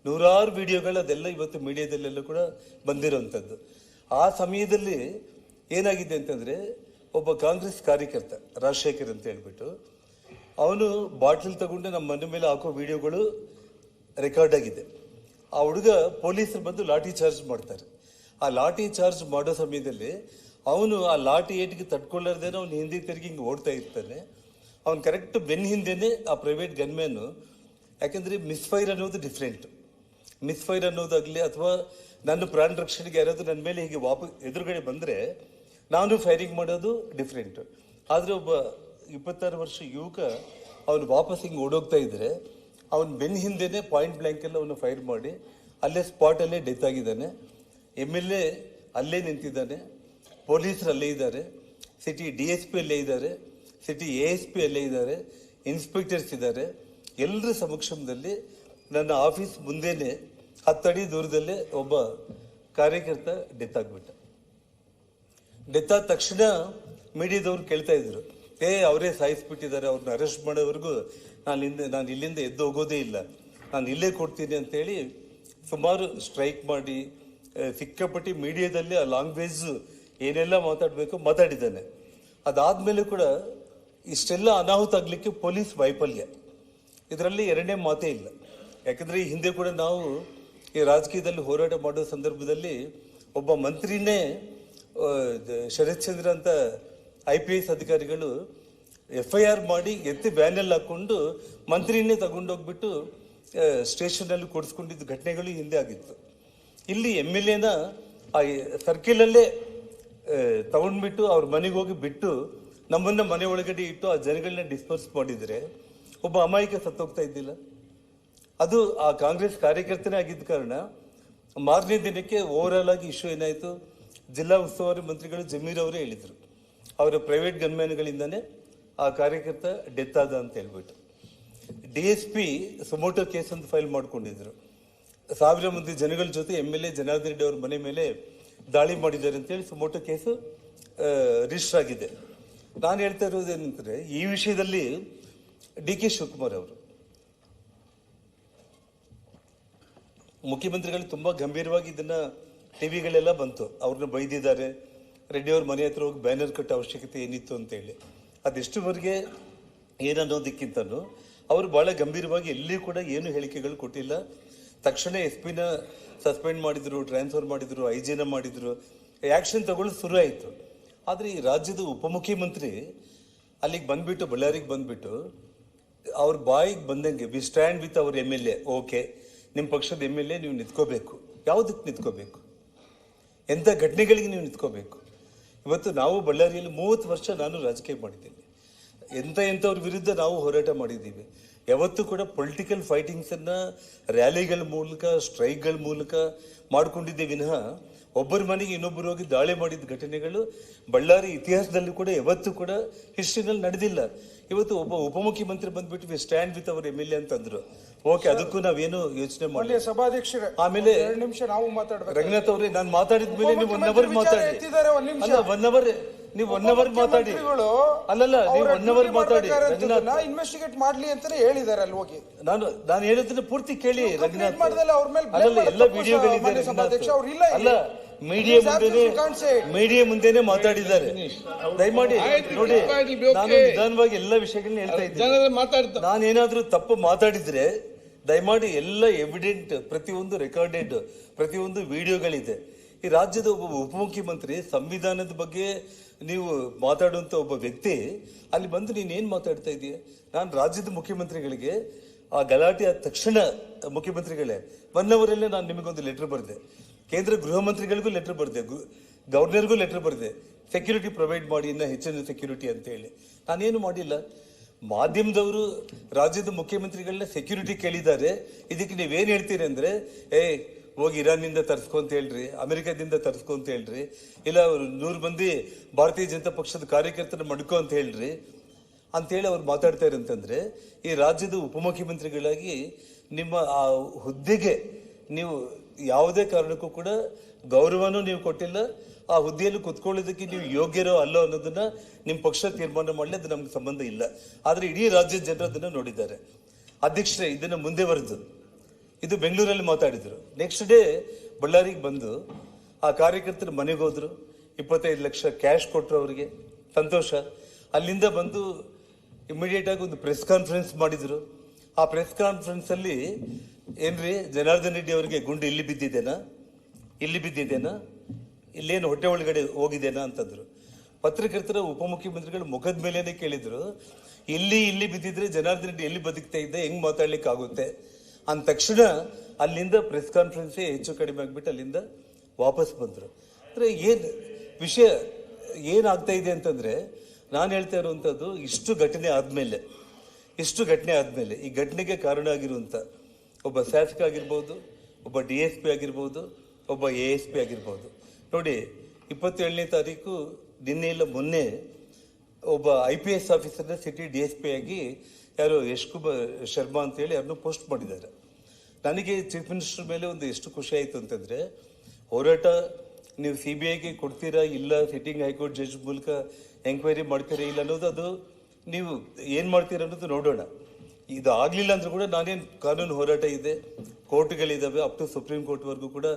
ನೂರಾರು ವಿಡಿಯೋಗಳು ಅದೆಲ್ಲ ಇವತ್ತು ಮೀಡಿಯಾದಲ್ಲೆಲ್ಲ ಕೂಡ ಬಂದಿರೋವಂಥದ್ದು. ಆ ಸಮಯದಲ್ಲಿ ಏನಾಗಿದೆ ಅಂತಂದರೆ, ಒಬ್ಬ ಕಾಂಗ್ರೆಸ್ ಕಾರ್ಯಕರ್ತ ರಾಜಶೇಖರ್ ಅಂತ ಹೇಳ್ಬಿಟ್ಟು ಅವನು ಬಾಟ್ಲ್ ತಗೊಂಡು ನಮ್ಮ ಮನೆ ಮೇಲೆ ಹಾಕೋ ವಿಡಿಯೋಗಳು ರೆಕಾರ್ಡ್ ಆಗಿದೆ. ಆ ಹುಡುಗ ಪೊಲೀಸರು ಬಂದು ಲಾಠಿ ಚಾರ್ಜ್ ಮಾಡ್ತಾರೆ. ಆ ಲಾಠಿ ಚಾರ್ಜ್ ಮಾಡೋ ಸಮಯದಲ್ಲಿ ಅವನು ಆ ಲಾಠಿ ಏಟಿಗೆ ತಡ್ಕೊಳ್ಳಾರ್ದೇನೆ ಅವ್ನು ಹಿಂದೆ ತಿರುಗಿ ಹಿಂಗೆ ಓಡ್ತಾ ಇರ್ತಾನೆ. ಅವ್ನು ಕರೆಕ್ಟ್ ಬೆನ್ನ ಹಿಂದೆನೇ ಆ ಪ್ರೈವೇಟ್ ಗನ್ಮ್ಯಾನು, ಯಾಕೆಂದರೆ ಮಿಸ್ಫೈರ್ ಅನ್ನೋದು ಡಿಫ್ರೆಂಟ್. ಮಿಸ್ಫೈರ್ ಅನ್ನೋದಾಗಲಿ ಅಥವಾ ನನ್ನ ಪ್ರಾಣ ರಕ್ಷಣೆಗೆ ಯಾರಾದರೂ ನನ್ನ ಮೇಲೆ ಹೀಗೆ ಎದುರುಗಡೆ ಬಂದರೆ ನಾನು ಫೈರಿಂಗ್ ಮಾಡೋದು ಡಿಫ್ರೆಂಟ್. ಆದರೆ ಒಬ್ಬ 26 ವರ್ಷ ಯುವಕ ಅವನು ವಾಪಸ್ ಹಿಂಗೆ ಓಡೋಗ್ತಾ ಇದ್ದರೆ ಅವನ ಬೆನ್ನ ಹಿಂದೆನೇ ಪಾಯಿಂಟ್ ಬ್ಲ್ಯಾಂಕೆಲ್ಲ ಅವನು ಫೈರ್ ಮಾಡಿ ಅಲ್ಲೇ ಸ್ಪಾಟಲ್ಲೇ ಡೆತ್ ಆಗಿದ್ದಾನೆ. MLA ಅಲ್ಲೇ ನಿಂತಿದ್ದಾನೆ, ಪೊಲೀಸರು ಅಲ್ಲೇ ಇದ್ದಾರೆ, ಸಿಟಿ DSP ಅಲ್ಲೇ ಇದ್ದಾರೆ, ಸಿಟಿ ASP ಅಲ್ಲೇ ಇದ್ದಾರೆ, ಇನ್ಸ್ಪೆಕ್ಟರ್ಸ್ ಇದ್ದಾರೆ. ಎಲ್ಲರ ಸಮಕ್ಷಮದಲ್ಲಿ ನನ್ನ ಆಫೀಸ್ ಮುಂದೆನೇ 10 ಅಡಿ ದೂರದಲ್ಲೇ ಒಬ್ಬ ಕಾರ್ಯಕರ್ತ ಡೆತ್ ಆಗಿಬಿಟ್ಟ. ಡೆತ್ ಆದ ತಕ್ಷಣ ಮೀಡಿಯಾದವ್ರು ಕೇಳ್ತಾ ಇದ್ರು, ಅವರೇ ಸಾಯಿಸ್ಬಿಟ್ಟಿದ್ದಾರೆ, ಅವ್ರನ್ನ ಅರೆಸ್ಟ್ ಮಾಡೋವರೆಗೂ ನಾನು ಇಲ್ಲಿಂದ ಎದ್ದು ಹೋಗೋದೇ ಇಲ್ಲ, ನಾನು ಇಲ್ಲೇ ಕೊಡ್ತೀನಿ ಅಂತೇಳಿ ಸುಮಾರು ಸ್ಟ್ರೈಕ್ ಮಾಡಿ ಸಿಕ್ಕಾಪಟ್ಟಿ ಮೀಡಿಯಾದಲ್ಲಿ ಆ ಲ್ಯಾಂಗ್ವೇಜ್ ಏನೆಲ್ಲ ಮಾತಾಡಬೇಕು ಮಾತಾಡಿದ್ದಾನೆ. ಅದಾದಮೇಲೆ ಕೂಡ ಇಷ್ಟೆಲ್ಲ ಅನಾಹುತ ಆಗಲಿಕ್ಕೆ ಪೊಲೀಸ್ ವೈಫಲ್ಯ, ಇದರಲ್ಲಿ ಎರಡನೇ ಮಾತೇ ಇಲ್ಲ. ಯಾಕಂದರೆ ಈ ಹಿಂದೆ ಕೂಡ ನಾವು ಈ ರಾಜಕೀಯದಲ್ಲಿ ಹೋರಾಟ ಮಾಡೋ ಸಂದರ್ಭದಲ್ಲಿ ಒಬ್ಬ ಮಂತ್ರಿನೇ ಶರತ್ ಚಂದ್ರ ಅಂತ IPS ಅಧಿಕಾರಿಗಳು FIR ಮಾಡಿ ಎತ್ತಿ ವ್ಯಾನಲ್ಲಿ ಹಾಕ್ಕೊಂಡು ಮಂತ್ರಿನೇ ತಗೊಂಡೋಗ್ಬಿಟ್ಟು ಸ್ಟೇಷನಲ್ಲಿ ಕೊಡಿಸ್ಕೊಂಡಿದ್ದ ಘಟನೆಗಳು ಹಿಂದೆ ಆಗಿತ್ತು. ಇಲ್ಲಿ MLAನ ಆ ಸರ್ಕಿಲಲ್ಲೇ ತಗೊಂಡ್ಬಿಟ್ಟು ಅವ್ರ ಮನೆಗೆ ಹೋಗಿ ಬಿಟ್ಟು ನಮ್ಮನ್ನು ಮನೆ ಒಳಗಡೆ ಇಟ್ಟು ಆ ಜನಗಳನ್ನ ಡಿಸ್ಪರ್ಸ್ ಮಾಡಿದರೆ ಒಬ್ಬ ಅಮಾಯಕ ಸತ್ತೋಗ್ತಾ ಇದ್ದಿಲ್ಲ. ಅದು ಆ ಕಾಂಗ್ರೆಸ್ ಕಾರ್ಯಕರ್ತನೇ ಆಗಿದ್ದ ಕಾರಣ ಮಾರನೇ ದಿನಕ್ಕೆ ಓವರಾಲ್ ಆಗಿ ಇಶ್ಯೂ ಏನಾಯಿತು, ಜಿಲ್ಲಾ ಉಸ್ತುವಾರಿ ಮಂತ್ರಿಗಳು ಜಮೀರ್ ಅವರೇ ಹೇಳಿದರು, ಅವರ ಪ್ರೈವೇಟ್ ಗನ್ಮ್ಯಾನ್ಗಳಿಂದನೇ ಆ ಕಾರ್ಯಕರ್ತ ಡೆತ್ ಆದ ಅಂತ ಹೇಳ್ಬಿಟ್ಟು. DSP ಸುಮೋಟೋ ಕೇಸ್ ಅಂತ ಫೈಲ್ ಮಾಡ್ಕೊಂಡಿದ್ರು. 1000 ಮಂದಿ ಜನಗಳ ಜೊತೆ MLA ಜನಾರ್ದನ್ ರೆಡ್ಡಿ ಅವ್ರ ಮನೆ ಮೇಲೆ ದಾಳಿ ಮಾಡಿದ್ದಾರೆ ಅಂತೇಳಿ ಸುಮೋಟೋ ಕೇಸು ರಿಜಿಸ್ಟರ್ ಆಗಿದೆ. ನಾನು ಹೇಳ್ತಾ ಇರೋದೇನಂದರೆ, ಈ ವಿಷಯದಲ್ಲಿ DK ಶಿವಕುಮಾರ್ ಅವರು ಮುಖ್ಯಮಂತ್ರಿಗಳು ತುಂಬ ಗಂಭೀರವಾಗಿ ಇದನ್ನ ಟಿವಿಗಳೆಲ್ಲ ಬಂತು, ಅವ್ರನ್ನ ಬೈದಿದ್ದಾರೆ, ರೆಡ್ಡಿ ಅವ್ರ ಮನೆ ಹತ್ರ ಹೋಗಿ ಬ್ಯಾನರ್ ಕಟ್ಟೋ ಅವಶ್ಯಕತೆ ಏನಿತ್ತು ಅಂತೇಳಿ. ಅದೆಷ್ಟುವರೆಗೆ ಏನನ್ನೋದಕ್ಕಿಂತನೂ ಅವರು ಭಾಳ ಗಂಭೀರವಾಗಿ ಎಲ್ಲಿ ಕೂಡ ಏನು ಹೇಳಿಕೆಗಳು ಕೊಟ್ಟಿಲ್ಲ. ತಕ್ಷಣ SP ನ ಸಸ್ಪೆಂಡ್ ಮಾಡಿದ್ರು, ಟ್ರಾನ್ಸ್ಫರ್ ಮಾಡಿದ್ರು, IG ನ ಮಾಡಿದ್ರು, ಆ್ಯಕ್ಷನ್ ತಗೊಳ್ಳೋದು ಶುರು ಆಯಿತು. ಆದರೆ ಈ ರಾಜ್ಯದ ಉಪಮುಖ್ಯಮಂತ್ರಿ ಅಲ್ಲಿಗೆ ಬಂದ್ಬಿಟ್ಟು, ಬಳ್ಳಾರಿಗೆ ಬಂದ್ಬಿಟ್ಟು ಅವ್ರ ಬಾಯಿಗೆ ಬಂದಂಗೆ ವಿ ಸ್ಟ್ಯಾಂಡ್ ವಿತ್ ಅವ್ರ MLA, ಓಕೆ ನಿಮ್ಮ ಪಕ್ಷದ MLA ನೀವು ನಿಂತ್ಕೋಬೇಕು. ಯಾವುದಕ್ಕೆ ನಿಂತ್ಕೋಬೇಕು? ಎಂಥ ಘಟನೆಗಳಿಗೆ ನೀವು ನಿಂತ್ಕೋಬೇಕು? ಇವತ್ತು ನಾವು ಬಳ್ಳಾರಿಯಲ್ಲಿ 30 ವರ್ಷ ನಾನು ರಾಜಕೀಯ ಮಾಡಿದ್ದೇನೆ. ಎಂಥವ್ರ ವಿರುದ್ಧ ನಾವು ಹೋರಾಟ ಮಾಡಿದ್ದೀವಿ. ಯಾವತ್ತೂ ಕೂಡ ಪೊಲಿಟಿಕಲ್ ಫೈಟಿಂಗ್ಸನ್ನು ರ್ಯಾಲಿಗಳ ಮೂಲಕ, ಸ್ಟ್ರೈಕ್ಗಳ ಮೂಲಕ ಮಾಡ್ಕೊಂಡಿದ್ದೆ ವಿನಃ ಒಬ್ಬರ ಮನೆಗೆ ಇನ್ನೊಬ್ಬರು ಹೋಗಿ ದಾಳಿ ಮಾಡಿದ ಘಟನೆಗಳು ಬಳ್ಳಾರಿ ಇತಿಹಾಸದಲ್ಲಿ ಕೂಡ ಯಾವತ್ತೂ ಕೂಡ ಹಿಸ್ಟ್ರಿನಲ್ಲಿ ನಡೆದಿಲ್ಲ. ಇವತ್ತು ಒಬ್ಬ ಉಪಮುಖ್ಯಮಂತ್ರಿ ಬಂದ್ಬಿಟ್ಟು we stand with our MLA ಅಂತಂದ್ರು, ಓಕೆ ಅದಕ್ಕೂ ನಾವೇನು ಯೋಚನೆ ಮಾಡಿ. ಸಭಾಧ್ಯಕ್ಷರೇ, ಆಮೇಲೆ 2 ನಿಮಿಷ ನಾವು ಮಾತಾಡ್ಬೇಕು. ರಂಗನಾಥ್ ಅವ್ರೆ, ನಾನು ಮಾತಾಡಿದ ಮೇಲೆ ನೀವು 1 ಅವರ್ ಮಾತಾಡಿ. ಅಲ್ಲ 1 ಅವರ್ ನೀವು 1 ಅವರ್ ಮಾತಾಡಿ. ಅಲ್ಲಲ್ಲ ನೀವು 1 ಅವರ್ ಮಾತಾಡಿ. ರಂಗನಾಥ್ ಇನ್ವೆಸ್ಟಿಗೇಟ್ ಮಾಡ್ಲಿ ಅಂತಾನೆ ಹೇಳಿದ್ದಾರೆ ಅಲ್ಲಿ ಹೋಗಿ. ನಾನು ಹೇಳೋದನ್ನ ಪೂರ್ತಿ ಕೇಳಿ ರಂಗನಾಥ್. ಅವ್ರ ಮೇಲೆ ಅಲ್ಲ ಎಲ್ಲ ವಿಡಿಯೋಗಳಿದೆ. ಅಲ್ಲ ಮೀಡಿಯಾ ಮುಂದೆನೆ ಮಾತಾಡಿದ್ದಾರೆ. ದಯಮಾಡಿ ನೋಡಿ, ನಾನು ನಿಧಾನವಾಗಿ ಎಲ್ಲ ವಿಷಯಗಳನ್ನ ಹೇಳ್ತಾ ಇದ್ದೀನಿ. ನಾನೇನಾದ್ರೂ ತಪ್ಪು ಮಾತಾಡಿದ್ರೆ ದಯಮಾಡಿ ಎಲ್ಲ ಎವಿಡೆಂಟ್, ಪ್ರತಿಯೊಂದು ರೆಕಾರ್ಡೆಡ್, ಪ್ರತಿಯೊಂದು ವಿಡಿಯೋಗಳಿದೆ. ಈ ರಾಜ್ಯದ ಒಬ್ಬ ಉಪಮುಖ್ಯಮಂತ್ರಿ ಸಂವಿಧಾನದ ಬಗ್ಗೆ ನೀವು ಮಾತಾಡುವಂತ ಒಬ್ಬ ವ್ಯಕ್ತಿ ಅಲ್ಲಿ ಬಂದು ನೀನೇನ್ ಮಾತಾಡ್ತಾ ಇದೀಯ? ನಾನು ರಾಜ್ಯದ ಮುಖ್ಯಮಂತ್ರಿಗಳಿಗೆ ಆ ಗಲಾಟೆ ಆದ ತಕ್ಷಣ, ಮುಖ್ಯಮಂತ್ರಿಗಳೇ 1 ಅವರಲ್ಲೇ ನಾನು ನಿಮಗೊಂದು ಲೆಟರ್ ಬರೆದೆ, ಕೇಂದ್ರ ಗೃಹ ಮಂತ್ರಿಗಳಿಗೂ ಲೆಟರ್ ಬರೆದೆ, ಗವರ್ನರ್ಗೂ ಲೆಟರ್ ಬರೆದೆ, ಸೆಕ್ಯೂರಿಟಿ ಪ್ರೊವೈಡ್ ಮಾಡಿ, ಇನ್ನ ಹೆಚ್ಚಿನ ಸೆಕ್ಯೂರಿಟಿ ಅಂತ ಹೇಳಿ. ನಾನೇನು ಮಾಡಿಲ್ಲ. ಮಾಧ್ಯಮದವರು ರಾಜ್ಯದ ಮುಖ್ಯಮಂತ್ರಿಗಳನ್ನ ಸೆಕ್ಯೂರಿಟಿ ಕೇಳಿದ್ದಾರೆ. ಇದಕ್ಕೆ ನೀವೇನು ಹೇಳ್ತೀರಿ ಅಂದ್ರೆ, ಹೋಗಿ ಇರಾನ್ನಿಂದ ತರಿಸ್ಕೊ ಅಂತ ಹೇಳ್ರಿ, ಅಮೆರಿಕದಿಂದ ತರಿಸ್ಕೊ ಅಂತ ಹೇಳ್ರಿ, ಇಲ್ಲ 100 ಮಂದಿ ಭಾರತೀಯ ಜನತಾ ಪಕ್ಷದ ಕಾರ್ಯಕರ್ತರ ಮಡ್ಕೋ ಅಂತ ಹೇಳ್ರಿ ಅಂತೇಳಿ ಅವ್ರು ಮಾತಾಡ್ತಾ ಇರಂತಂದ್ರೆ, ಈ ರಾಜ್ಯದ ಉಪಮುಖ್ಯಮಂತ್ರಿಗಳಾಗಿ ನಿಮ್ಮ ಆ ಹುದ್ದೆಗೆ ನೀವು ಯಾವುದೇ ಕಾರಣಕ್ಕೂ ಕೂಡ ಗೌರವನೂ ನೀವು ಕೊಟ್ಟಿಲ್ಲ, ಆ ಹುದ್ದೆಯಲ್ಲಿ ಕುತ್ಕೊಳ್ಳೋದಕ್ಕೆ ನೀವು ಯೋಗ್ಯರೋ ಅಲ್ಲೋ ಅನ್ನೋದನ್ನ ನಿಮ್ಮ ಪಕ್ಷ ತೀರ್ಮಾನ ಮಾಡಲಿ, ಅದು ನಮ್ಗೆ ಸಂಬಂಧ ಇಲ್ಲ. ಆದ್ರೆ ಇಡೀ ರಾಜ್ಯದ ಜನರು ಅದನ್ನ ನೋಡಿದ್ದಾರೆ. ಅಧ್ಯಕ್ಷರೇ, ಇದನ್ನ ಮುಂದೆ ಬರೆದು ಇದು ಬೆಂಗಳೂರಲ್ಲಿ ಮಾತಾಡಿದ್ರು. ನೆಕ್ಸ್ಟ್ ಡೇ ಬಳ್ಳಾರಿಗೆ ಬಂದು ಆ ಕಾರ್ಯಕರ್ತರ ಮನೆಗೆ ಹೋದ್ರು, 25 ಲಕ್ಷ ಕ್ಯಾಶ್ ಕೊಟ್ಟರು ಅವರಿಗೆ, ಸಂತೋಷ. ಅಲ್ಲಿಂದ ಬಂದು ಇಮಿಡಿಯೇಟ್ ಆಗಿ ಒಂದು ಪ್ರೆಸ್ ಕಾನ್ಫರೆನ್ಸ್ ಮಾಡಿದ್ರು. ಆ ಪ್ರೆಸ್ ಕಾನ್ಫರೆನ್ಸ್ ಅಲ್ಲಿ ಏನ್ರಿ, ಜನಾರ್ದನ್ ರೆಡ್ಡಿ ಅವರಿಗೆ ಗುಂಡು ಇಲ್ಲಿ ಬಿದ್ದಿದ್ದೇನಾ, ಇಲ್ಲೇನು ಹೊಟ್ಟೆ ಒಳಗಡೆ ಹೋಗಿದ್ದೇನಾ ಅಂತಂದ್ರು. ಪತ್ರಕರ್ತರ ಉಪಮುಖ್ಯಮಂತ್ರಿಗಳು ಮುಖದ ಮೇಲೇನೆ ಕೇಳಿದ್ರು, ಇಲ್ಲಿ ಬಿದ್ದಿದ್ರೆ ಜನಾರ್ದನ್ ರೆಡ್ಡಿ ಎಲ್ಲಿ ಬದುಕ್ತಾ ಇದ್ದೆ, ಹೆಂಗ್ ಮಾತಾಡ್ಲಿಕ್ಕೆ ಆಗುತ್ತೆ ಅಂದ ತಕ್ಷಣ ಅಲ್ಲಿಂದ ಪ್ರೆಸ್ ಕಾನ್ಫರೆನ್ಸ್ ಹೆಚ್ಚು ಕಡಿಮೆ ಆಗ್ಬಿಟ್ಟು ಅಲ್ಲಿಂದ ವಾಪಸ್ ಬಂದ್ರು. ಅಂದ್ರೆ ಏನ್ ವಿಷಯ ಏನಾಗ್ತಾ ಇದೆ ಅಂತಂದ್ರೆ, ನಾನು ಹೇಳ್ತಾ ಇರುವಂತದ್ದು, ಇಷ್ಟು ಘಟನೆ ಆದ್ಮೇಲೆ ಈ ಘಟನೆಗೆ ಕಾರಣ ಆಗಿರುವಂತ ಒಬ್ಬ ಶಾಸಕ ಆಗಿರ್ಬೋದು, ಒಬ್ಬ DSP ಆಗಿರ್ಬೋದು, ಒಬ್ಬ ASP ಆಗಿರ್ಬೋದು. ನೋಡಿ, 27ನೇ ತಾರೀಕು ನಿನ್ನೆ ಇಲ್ಲ ಮೊನ್ನೆ ಒಬ್ಬ IPS ಆಫೀಸರ್ನ ಸಿಟಿ DSP ಆಗಿ ಯಾರು ಯಶ್ ಕುಮಾರ್ ಶರ್ಮಾ ಅಂತ ಹೇಳಿ ಅವ್ರನ್ನ ಪೋಸ್ಟ್ ಮಾಡಿದ್ದಾರೆ. ನನಗೆ ಚೀಫ್ ಮಿನಿಸ್ಟರ್ ಮೇಲೆ ಒಂದು ಎಷ್ಟು ಖುಷಿ ಆಯಿತು ಅಂತಂದ್ರೆ, ಹೋರಾಟ ನೀವು CBIಗೆ ಕೊಡ್ತೀರಾ ಇಲ್ಲ, ಸಿಟ್ಟಿಂಗ್ ಹೈಕೋರ್ಟ್ ಜಡ್ಜ್ ಮೂಲಕ ಎಂಕ್ವೈರಿ ಮಾಡ್ತೀರಾ ಇಲ್ಲ ಅನ್ನೋದು, ಅದು ನೀವು ಏನ್ ಮಾಡ್ತೀರಾ ಅನ್ನೋದು ನೋಡೋಣ. ಇದು ಆಗ್ಲಿಲ್ಲ ಅಂದ್ರೂ ಕೂಡ ನಾನೇನು ಕಾನೂನು ಹೋರಾಟ ಇದೆ, ಕೋರ್ಟ್ಗಳಿದಾವೆ, ಅಪ್ ಟು ಸುಪ್ರೀಂ ಕೋರ್ಟ್ವರೆಗೂ ಕೂಡ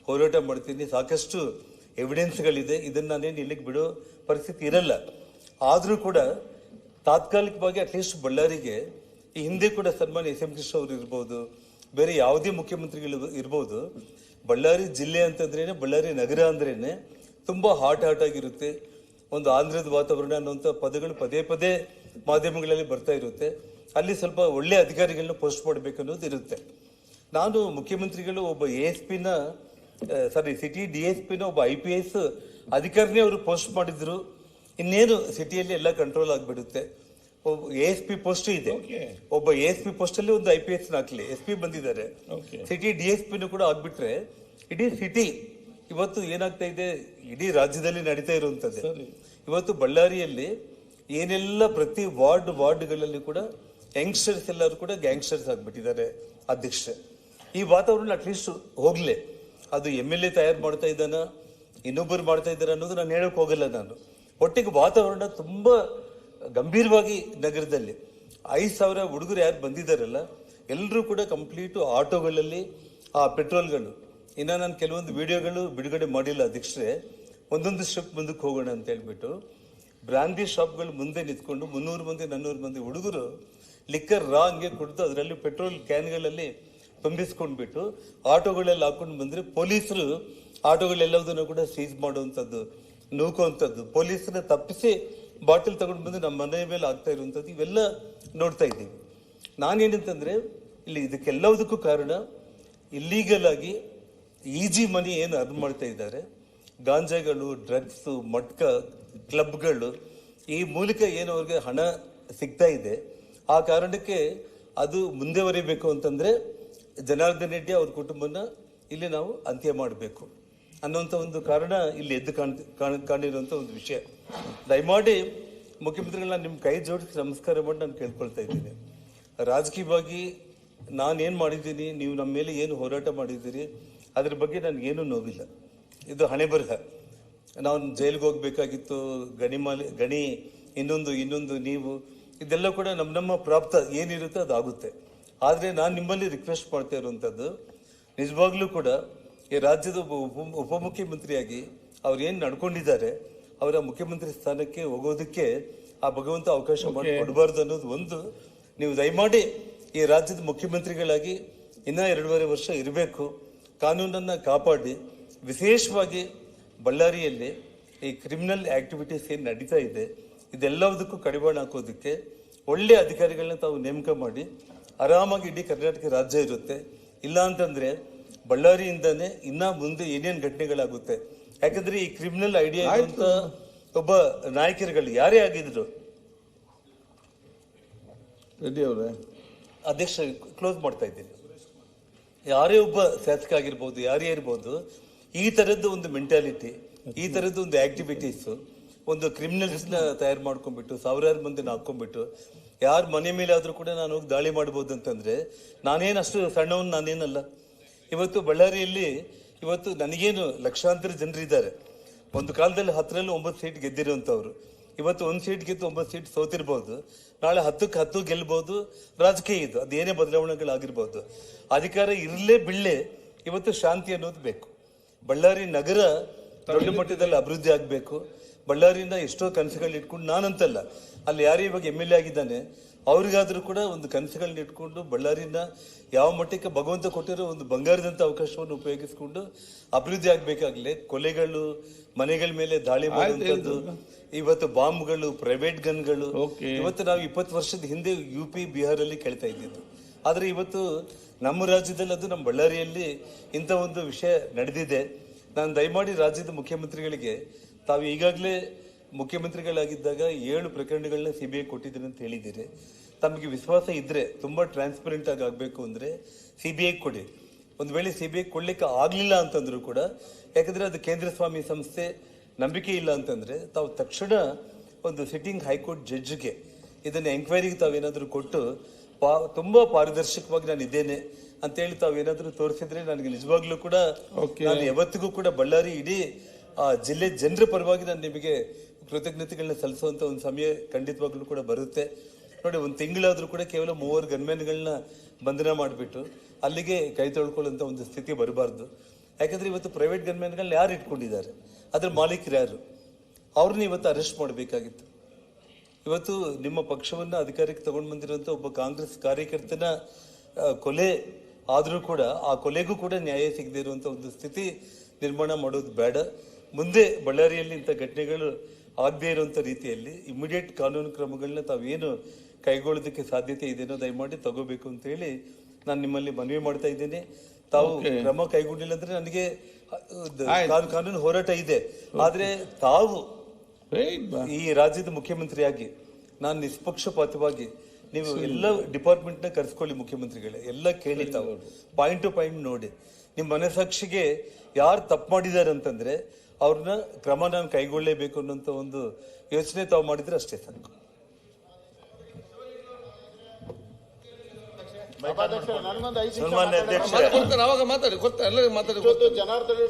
ಹೋರಾಟ ಮಾಡ್ತೀನಿ. ಸಾಕಷ್ಟು ಎವಿಡೆನ್ಸ್ಗಳಿದೆ, ಇದನ್ನ ನಾನೇನು ಇಲ್ಲಿಗೆ ಬಿಡೋ ಪರಿಸ್ಥಿತಿ ಇರಲ್ಲ. ಆದ್ರೂ ಕೂಡ ತಾತ್ಕಾಲಿಕವಾಗಿ ಅಟ್ಲೀಸ್ಟ್ ಬಳ್ಳಾರಿಗೆ, ಈ ಹಿಂದೆ ಕೂಡ ಸನ್ಮಾನ್ಯ SM ಕೃಷ್ಣ ಅವರು ಇರ್ಬೋದು, ಬೇರೆ ಯಾವುದೇ ಮುಖ್ಯಮಂತ್ರಿಗಳು ಇರ್ಬೋದು, ಬಳ್ಳಾರಿ ಜಿಲ್ಲೆ ಅಂತಂದ್ರೇನೆ, ಬಳ್ಳಾರಿ ನಗರ ಅಂದ್ರೇನೆ ತುಂಬಾ ಹಾಟ್ ಆಗಿರುತ್ತೆ. ಒಂದು ಆಂಧ್ರದ ವಾತಾವರಣ ಅನ್ನುವಂಥ ಪದಗಳು ಪದೇ ಮಾಧ್ಯಮಗಳಲ್ಲಿ ಬರ್ತಾ ಇರುತ್ತೆ. ಅಲ್ಲಿ ಸ್ವಲ್ಪ ಒಳ್ಳೆ ಅಧಿಕಾರಿಗಳನ್ನ ಪೋಸ್ಟ್ ಮಾಡಬೇಕು ಅನ್ನೋದು ಇರುತ್ತೆ. ನಾನು ಮುಖ್ಯಮಂತ್ರಿಗಳು ಒಬ್ಬ ಸಿಟಿ DSPನ ಒಬ್ಬ IPS ಅಧಿಕಾರಿನೇ ಅವರು ಪೋಸ್ಟ್ ಮಾಡಿದ್ರು, ಇನ್ನೇನು ಸಿಟಿಯಲ್ಲಿ ಎಲ್ಲ ಕಂಟ್ರೋಲ್ ಆಗ್ಬಿಡುತ್ತೆ. ಒಬ್ಬ ASP ಪೋಸ್ಟ್ ಇದೆ, ಒಬ್ಬ ASP ಪೋಸ್ಟ್ ಅಲ್ಲಿ ಒಂದು IPS ಹಾಕ್ಲಿ, SP ಬಂದಿದ್ದಾರೆ, ಸಿಟಿ DSPನೂ ಕೂಡ ಆಗ್ಬಿಟ್ರೆ ಇಡೀ ಸಿಟಿ ಇವತ್ತು ಏನಾಗ್ತಾ ಇದೆ, ಇಡೀ ರಾಜ್ಯದಲ್ಲಿ ನಡೀತಾ ಇರುವಂತದ್ದು. ಇವತ್ತು ಬಳ್ಳಾರಿಯಲ್ಲಿ ಏನೆಲ್ಲ ಪ್ರತಿ ವಾರ್ಡ್ಗಳಲ್ಲಿ ಕೂಡ ಯಂಗ್ಸ್ಟರ್ಸ್ ಎಲ್ಲರೂ ಕೂಡ ಗ್ಯಾಂಗ್ಸ್ಟರ್ಸ್ ಆಗ್ಬಿಟ್ಟಿದ್ದಾರೆ. ಅಧ್ಯಕ್ಷ, ಈ ವಾತಾವರಣ ಅಟ್ಲೀಸ್ಟ್ ಹೋಗ್ಲೆ, ಅದು MLA ತಯಾರು ಮಾಡ್ತಾ ಇದ್ದಾನ, ಇನ್ನೊಬ್ಬರು ಮಾಡ್ತಾ ಇದ್ದಾರೆ ಅನ್ನೋದು ನಾನು ಹೇಳಕ್ ಹೋಗಲ್ಲ. ನಾನು ಒಟ್ಟಿಗೆ ವಾತಾವರಣ ತುಂಬಾ ಗಂಭೀರವಾಗಿ ನಗರದಲ್ಲಿ 5,000 ಹುಡುಗರು ಯಾರು ಬಂದಿದ್ದಾರಲ್ಲ, ಎಲ್ಲರೂ ಕೂಡ ಕಂಪ್ಲೀಟ್ ಆಟೋಗಳಲ್ಲಿ ಆ ಪೆಟ್ರೋಲ್ಗಳು, ಇನ್ನ ನಾನು ಕೆಲವೊಂದು ವಿಡಿಯೋಗಳು ಬಿಡುಗಡೆ ಮಾಡಿಲ್ಲ ಅಧ್ಯಕ್ಷರೇ, ಒಂದೊಂದು ಸ್ಟೆಪ್ ಮುಂದಕ್ಕೆ ಹೋಗೋಣ ಅಂತ ಹೇಳ್ಬಿಟ್ಟು ಬ್ರಾಂಡಿ ಶಾಪ್ಗಳು ಮುಂದೆ ನಿಂತ್ಕೊಂಡು 300 ಮಂದಿ 400 ಮಂದಿ ಹುಡುಗರು ಲಿಕ್ಕರ್ ಹಂಗೆ ಕುಡಿದು ಅದರಲ್ಲಿ ಪೆಟ್ರೋಲ್ ಕ್ಯಾನ್ಗಳಲ್ಲಿ ತುಂಬಿಸ್ಕೊಂಡ್ಬಿಟ್ಟು ಆಟೋಗಳಲ್ಲಿ ಹಾಕೊಂಡು ಬಂದ್ರೆ ಪೊಲೀಸರು ಆಟೋಗಳೆಲ್ಲದನ್ನು ಕೂಡ ಸೀಸ್ ಮಾಡುವಂಥದ್ದು, ನೂಕುವಂಥದ್ದು, ಪೊಲೀಸರನ್ನ ತಪ್ಪಿಸಿ ಬಾಟಲ್ ತಗೊಂಡು ಬಂದು ನಮ್ಮ ಮನೆ ಮೇಲೆ ಆಗ್ತಾ ಇರುವಂಥದ್ದು ಇವೆಲ್ಲ ನೋಡ್ತಾ ಇದ್ದೀವಿ. ನಾನೇನಂತಂದ್ರೆ, ಇಲ್ಲಿ ಇದಕ್ಕೆಲ್ಲದಕ್ಕೂ ಕಾರಣ ಇಲ್ಲೀಗಲ್ ಆಗಿ ಈಜಿ ಮನಿ ಏನು ಅರ್ನ್ ಮಾಡ್ತಾ ಇದ್ದಾರೆ, ಗಾಂಜಾಗಳು, ಡ್ರಗ್ಸ್, ಮಟ್ಕ, ಕ್ಲಬ್ಗಳು, ಈ ಮೂಲಕ ಏನು ಅವ್ರಿಗೆ ಹಣ ಸಿಗ್ತಾ ಇದೆ. ಆ ಕಾರಣಕ್ಕೆ ಅದು ಮುಂದೆ ಬರೀಬೇಕು ಅಂತಂದ್ರೆ ಜನಾರ್ದನ್ ರೆಡ್ಡಿ ಅವ್ರ ಕುಟುಂಬನ ಇಲ್ಲಿ ನಾವು ಅಂತ್ಯ ಮಾಡಬೇಕು ಅನ್ನೋಂಥ ಒಂದು ಕಾರಣ ಇಲ್ಲಿ ಎದ್ದು ಕಾಣಿರುವಂಥ ಒಂದು ವಿಷಯ. ದಯಮಾಡಿ ಮುಖ್ಯಮಂತ್ರಿಗಳನ್ನ ನಿಮ್ಮ ಕೈ ಜೋಡಿಸಿ ನಮಸ್ಕಾರ ಮಾಡಿ ನಾನು ಕೇಳ್ಕೊಳ್ತಾ ಇದ್ದೀನಿ. ರಾಜಕೀಯವಾಗಿ ನಾನೇನು ಮಾಡಿದ್ದೀನಿ, ನೀವು ನಮ್ಮ ಮೇಲೆ ಏನು ಹೋರಾಟ ಮಾಡಿದ್ದೀರಿ, ಅದ್ರ ಬಗ್ಗೆ ನನಗೇನು ನೋವಿಲ್ಲ. ಇದು ಹಣೆ ಬರಹ. ನಾವು ಜೈಲಿಗೆ ಹೋಗ್ಬೇಕಾಗಿತ್ತು, ಗಣಿ ಇನ್ನೊಂದು ನೀವು, ಇದೆಲ್ಲ ಕೂಡ ನಮ್ಮ ಪ್ರಾಪ್ತ ಏನಿರುತ್ತೆ ಅದಾಗುತ್ತೆ. ಆದರೆ ನಾನು ನಿಮ್ಮಲ್ಲಿ ರಿಕ್ವೆಸ್ಟ್ ಮಾಡ್ತಾ ಇರುವಂಥದ್ದು, ನಿಜವಾಗ್ಲೂ ಕೂಡ ಈ ರಾಜ್ಯದ ಉಪಮುಖ್ಯಮಂತ್ರಿಯಾಗಿ ಅವ್ರು ಏನು ನಡ್ಕೊಂಡಿದ್ದಾರೆ, ಅವರ ಮುಖ್ಯಮಂತ್ರಿ ಸ್ಥಾನಕ್ಕೆ ಹೋಗೋದಕ್ಕೆ ಆ ಭಗವಂತ ಅವಕಾಶ ಮಾಡಿ ಕೊಡಬಾರ್ದು ಅನ್ನೋದು ಒಂದು. ನೀವು ದಯಮಾಡಿ ಈ ರಾಜ್ಯದ ಮುಖ್ಯಮಂತ್ರಿಗಳಾಗಿ ಇನ್ನ 2.5 ವರ್ಷ ಇರಬೇಕು, ಕಾನೂನನ್ನ ಕಾಪಾಡಿ, ವಿಶೇಷವಾಗಿ ಬಳ್ಳಾರಿಯಲ್ಲಿ ಈ ಕ್ರಿಮಿನಲ್ ಆಕ್ಟಿವಿಟೀಸ್ ಏನು ನಡೀತಾ ಇದೆ ಇದೆಲ್ಲದಕ್ಕೂ ಕಡಿವಾಣ ಹಾಕೋದಕ್ಕೆ ಒಳ್ಳೆ ಅಧಿಕಾರಿಗಳನ್ನ ತಾವು ನೇಮಕ ಮಾಡಿ ಆರಾಮಾಗಿ ಇಡೀ ಕರ್ನಾಟಕ ರಾಜ್ಯ ಇರುತ್ತೆ. ಇಲ್ಲ ಅಂತಂದ್ರೆ ಬಳ್ಳಾರಿಯಿಂದಾನೆ ಇನ್ನ ಮುಂದೆ ಏನೇನು ಘಟನೆಗಳಾಗುತ್ತೆ. ಯಾಕಂದ್ರೆ ಈ ಕ್ರಿಮಿನಲ್ ಐಡಿಯಾ ಇರುವಂತ ಒಬ್ಬ ನಾಯಕರುಗಳು ಯಾರೇ ಆಗಿದ್ರು, ರೆಡ್ಡಿ ಅವರೇ, ಅಧ್ಯಕ್ಷ ಕ್ಲೋಸ್ ಮಾಡ್ತಾ ಇದ್ದೀನಿ, ಯಾರೇ ಒಬ್ಬ ಶಾಸಕ ಆಗಿರ್ಬೋದು, ಯಾರೇ ಇರ್ಬೋದು, ಈ ತರದ್ದು ಒಂದು ಮೆಂಟಾಲಿಟಿ, ಈ ತರದ್ದು ಒಂದು ಆಕ್ಟಿವಿಟೀಸ್, ಒಂದು ಕ್ರಿಮಿನಲ್ಸ್ ನ ತಯಾರು ಮಾಡ್ಕೊಂಡ್ಬಿಟ್ಟು ಸಾವಿರಾರು ಮಂದಿನ ಹಾಕೊಂಡ್ಬಿಟ್ಟು ಯಾರ ಮನೆ ಮೇಲೆ ಆದ್ರೂ ಕೂಡ ನಾನು ಹೋಗಿ ದಾಳಿ ಮಾಡ್ಬೋದು ಅಂತಂದ್ರೆ ನಾನೇನು ಅಷ್ಟು ಸಣ್ಣವನ್ ನಾನೇನಲ್ಲ. ಇವತ್ತು ಬಳ್ಳಾರಿಯಲ್ಲಿ ಇವತ್ತು ನನಗೇನು ಲಕ್ಷಾಂತರ ಜನರಿದ್ದಾರೆ, ಒಂದು ಕಾಲದಲ್ಲಿ 10ರಲ್ಲಿ 9 ಸೀಟ್ ಗೆದ್ದಿರುವಂತವ್ರು ಇವತ್ತು 1 ಸೀಟ್ ಗೆದ್ದು 9 ಸೀಟ್ ಸೋತಿರ್ಬೋದು, ನಾಳೆ 10ಕ್ಕೆ 10 ಗೆಲ್ಬಹುದು. ರಾಜಕೀಯ ಇದು, ಅದೇನೇ ಬದಲಾವಣೆಗಳಾಗಿರ್ಬೋದು. ಅಧಿಕಾರ ಇರಲೇ ಬಿಡ್ಲೆ ಇವತ್ತು ಶಾಂತಿ ಅನ್ನೋದು ಬೇಕು. ಬಳ್ಳಾರಿ ನಗರ ದೊಡ್ಡ ಮಟ್ಟದಲ್ಲಿ ಅಭಿವೃದ್ಧಿ ಆಗಬೇಕು. ಬಳ್ಳಾರಿಯಿಂದ ಎಷ್ಟೋ ಕನಸುಗಳನ್ನ ಇಟ್ಕೊಂಡು, ನಾನಂತಲ್ಲ, ಅಲ್ಲಿ ಯಾರು ಇವಾಗ MLA ಆಗಿದ್ದಾನೆ ಅವ್ರಿಗಾದ್ರೂ ಕೂಡ ಒಂದು ಕನಸುಗಳನ್ನ ಇಟ್ಕೊಂಡು ಬಳ್ಳಾರಿನ ಯಾವ ಮಟ್ಟಕ್ಕೆ ಭಗವಂತ ಕೊಟ್ಟಿರೋ ಒಂದು ಬಂಗಾರದಂತ ಅವಕಾಶವನ್ನು ಉಪಯೋಗಿಸಿಕೊಂಡು ಅಭಿವೃದ್ಧಿ ಆಗ್ಬೇಕಾಗ್ಲಿ. ಕೊಲೆಗಳು, ಮನೆಗಳ ಮೇಲೆ ದಾಳಿ ಮಾಡುವಂಥದ್ದು, ಇವತ್ತು ಬಾಂಬ್ಗಳು, ಪ್ರೈವೇಟ್ ಗನ್ಗಳು, ಇವತ್ತು ನಾವು 20 ವರ್ಷದ ಹಿಂದೆ UP ಬಿಹಾರಲ್ಲಿ ಕೇಳ್ತಾ ಇದ್ದಿದ್ದು. ಆದ್ರೆ ಇವತ್ತು ನಮ್ಮ ರಾಜ್ಯದಲ್ಲಿ, ಅದು ನಮ್ಮ ಬಳ್ಳಾರಿಯಲ್ಲಿ ಇಂಥ ಒಂದು ವಿಷಯ ನಡೆದಿದೆ. ನಾನು ದಯಮಾಡಿ ರಾಜ್ಯದ ಮುಖ್ಯಮಂತ್ರಿಗಳಿಗೆ, ತಾವು ಈಗಾಗಲೇ ಮುಖ್ಯಮಂತ್ರಿಗಳಾಗಿದ್ದಾಗ 7 ಪ್ರಕರಣಗಳನ್ನ CBI ಕೊಟ್ಟಿದ್ದೀನಿ ಅಂತ ಹೇಳಿದ್ದೀರಿ. ತಮಗೆ ವಿಶ್ವಾಸ ಇದ್ರೆ, ತುಂಬಾ ಟ್ರಾನ್ಸ್ಪರೆಂಟ್ ಆಗಿ ಆಗ್ಬೇಕು ಅಂದ್ರೆ CBI ಕೊಡಿ. ಒಂದು ವೇಳೆ CBI ಕೊಡ್ಲಿಕ್ಕೆ ಆಗ್ಲಿಲ್ಲ ಅಂತಂದ್ರೂ ಕೂಡ, ಯಾಕಂದ್ರೆ ಅದು ಕೇಂದ್ರ ಸ್ವಾಮಿ ಸಂಸ್ಥೆ, ನಂಬಿಕೆ ಇಲ್ಲ ಅಂತಂದ್ರೆ ತಾವು ತಕ್ಷಣ ಒಂದು ಸಿಟ್ಟಿಂಗ್ ಹೈಕೋರ್ಟ್ ಜಡ್ಜ್ಗೆ ಇದನ್ನ ಎಂಕ್ವೈರಿಗೆ ತಾವೇನಾದ್ರೂ ಕೊಟ್ಟು ತುಂಬಾ ಪಾರದರ್ಶಕವಾಗಿ ನಾನು ಇದ್ದೇನೆ ಅಂತೇಳಿ ತಾವೇನಾದ್ರೂ ತೋರಿಸಿದ್ರೆ ನನಗೆ ನಿಜವಾಗ್ಲೂ ಕೂಡ, ನಾನು ಯಾವತ್ತಿಗೂ ಕೂಡ ಬಳ್ಳಾರಿ ಇಡೀ ಜಿಲ್ಲೆ ಜನರ ಪರವಾಗಿ ನಾನು ನಿಮಗೆ ಕೃತಜ್ಞತೆಗಳನ್ನ ಸಲ್ಲಿಸುವಂತ ಒಂದು ಸಮಯ ಖಂಡಿತವಾಗ್ಲೂ ಕೂಡ ಬರುತ್ತೆ. ನೋಡಿ, ಒಂದು ತಿಂಗಳಾದ್ರೂ ಕೂಡ ಕೇವಲ 3 ಗನ್ಮ್ಯಾನ್ಗಳನ್ನ ಬಂಧನ ಮಾಡಿಬಿಟ್ಟು ಅಲ್ಲಿಗೆ ಕೈ ತೊಳ್ಕೊಳ್ಳುವಂತ ಒಂದು ಸ್ಥಿತಿ ಬರಬಾರ್ದು. ಯಾಕಂದ್ರೆ ಇವತ್ತು ಪ್ರೈವೇಟ್ ಗನ್ಮ್ಯಾನ್ಗಳನ್ನ ಯಾರು ಇಟ್ಕೊಂಡಿದ್ದಾರೆ, ಅದ್ರ ಮಾಲೀಕರು ಯಾರು, ಅವ್ರನ್ನ ಇವತ್ತು ಅರೆಸ್ಟ್ ಮಾಡಬೇಕಾಗಿತ್ತು. ಇವತ್ತು ನಿಮ್ಮ ಪಕ್ಷವನ್ನ ಅಧಿಕಾರಕ್ಕೆ ತಗೊಂಡು ಬಂದಿರುವಂತ ಒಬ್ಬ ಕಾಂಗ್ರೆಸ್ ಕಾರ್ಯಕರ್ತನ ಕೊಲೆ ಆದ್ರೂ ಕೂಡ ಆ ಕೊಲೆಗೂ ಕೂಡ ನ್ಯಾಯ ಸಿಗದೇ ಇರುವಂತ ಒಂದು ಸ್ಥಿತಿ ನಿರ್ಮಾಣ ಮಾಡೋದು ಬೇಡ. ಮುಂದೆ ಬಳ್ಳಾರಿಯಲ್ಲಿ ಇಂಥ ಘಟನೆಗಳು ಆಗದೇ ಇರುವಂತ ರೀತಿಯಲ್ಲಿ ಇಮಿಡಿಯೇಟ್ ಕಾನೂನು ಕ್ರಮಗಳನ್ನ ತಾವೇನು ಕೈಗೊಳ್ಳೋದಕ್ಕೆ ಸಾಧ್ಯತೆ ಇದೆನೋ ದಯಮಾಡಿ ತಗೋಬೇಕು ಅಂತ ಹೇಳಿ ನಾನು ನಿಮ್ಮಲ್ಲಿ ಮನವಿ ಮಾಡ್ತಾ ಇದ್ದೇನೆ. ತಾವು ಕ್ರಮ ಕೈಗೊಂಡಿಲ್ಲ ಅಂದ್ರೆ ನನಗೆ ಕಾನೂನು ಹೋರಾಟ ಇದೆ. ಆದ್ರೆ ತಾವು ಈ ರಾಜ್ಯದ ಮುಖ್ಯಮಂತ್ರಿಯಾಗಿ ನಾನು ನಿಷ್ಪಕ್ಷಪಾತವಾಗಿ, ನೀವು ಎಲ್ಲ ಡಿಪಾರ್ಟ್ಮೆಂಟ್ ನ ಕರೆಸ್ಕೊಳ್ಳಿ ಮುಖ್ಯಮಂತ್ರಿಗಳೇ, ಎಲ್ಲ ಕೇಳಿ, ತಾವು ಪಾಯಿಂಟ್ ಟು ಪಾಯಿಂಟ್ ನೋಡಿ, ನಿಮ್ಮ ಮನಸ್ಸಾಕ್ಷಿಗೆ ಯಾರು ತಪ್ಪು ಮಾಡಿದ್ದಾರೆ ಅಂತಂದ್ರೆ ಅವ್ರನ್ನ ಕ್ರಮ ನಾನು ಕೈಗೊಳ್ಳಲೇಬೇಕು ಅನ್ನೋಂಥ ಒಂದು ಯೋಚನೆ ತಾವು ಮಾಡಿದ್ರೆ ಅಷ್ಟೇ ಸಾಕು. ಸನ್ಮಾನ್ಯ ಅಧ್ಯಕ್ಷ, ಅವಾಗ ಮಾತಾಡಿ, ಎಲ್ಲರಿಗೂ ಮಾತಾಡಿ. ಜನಾರ್ದನ್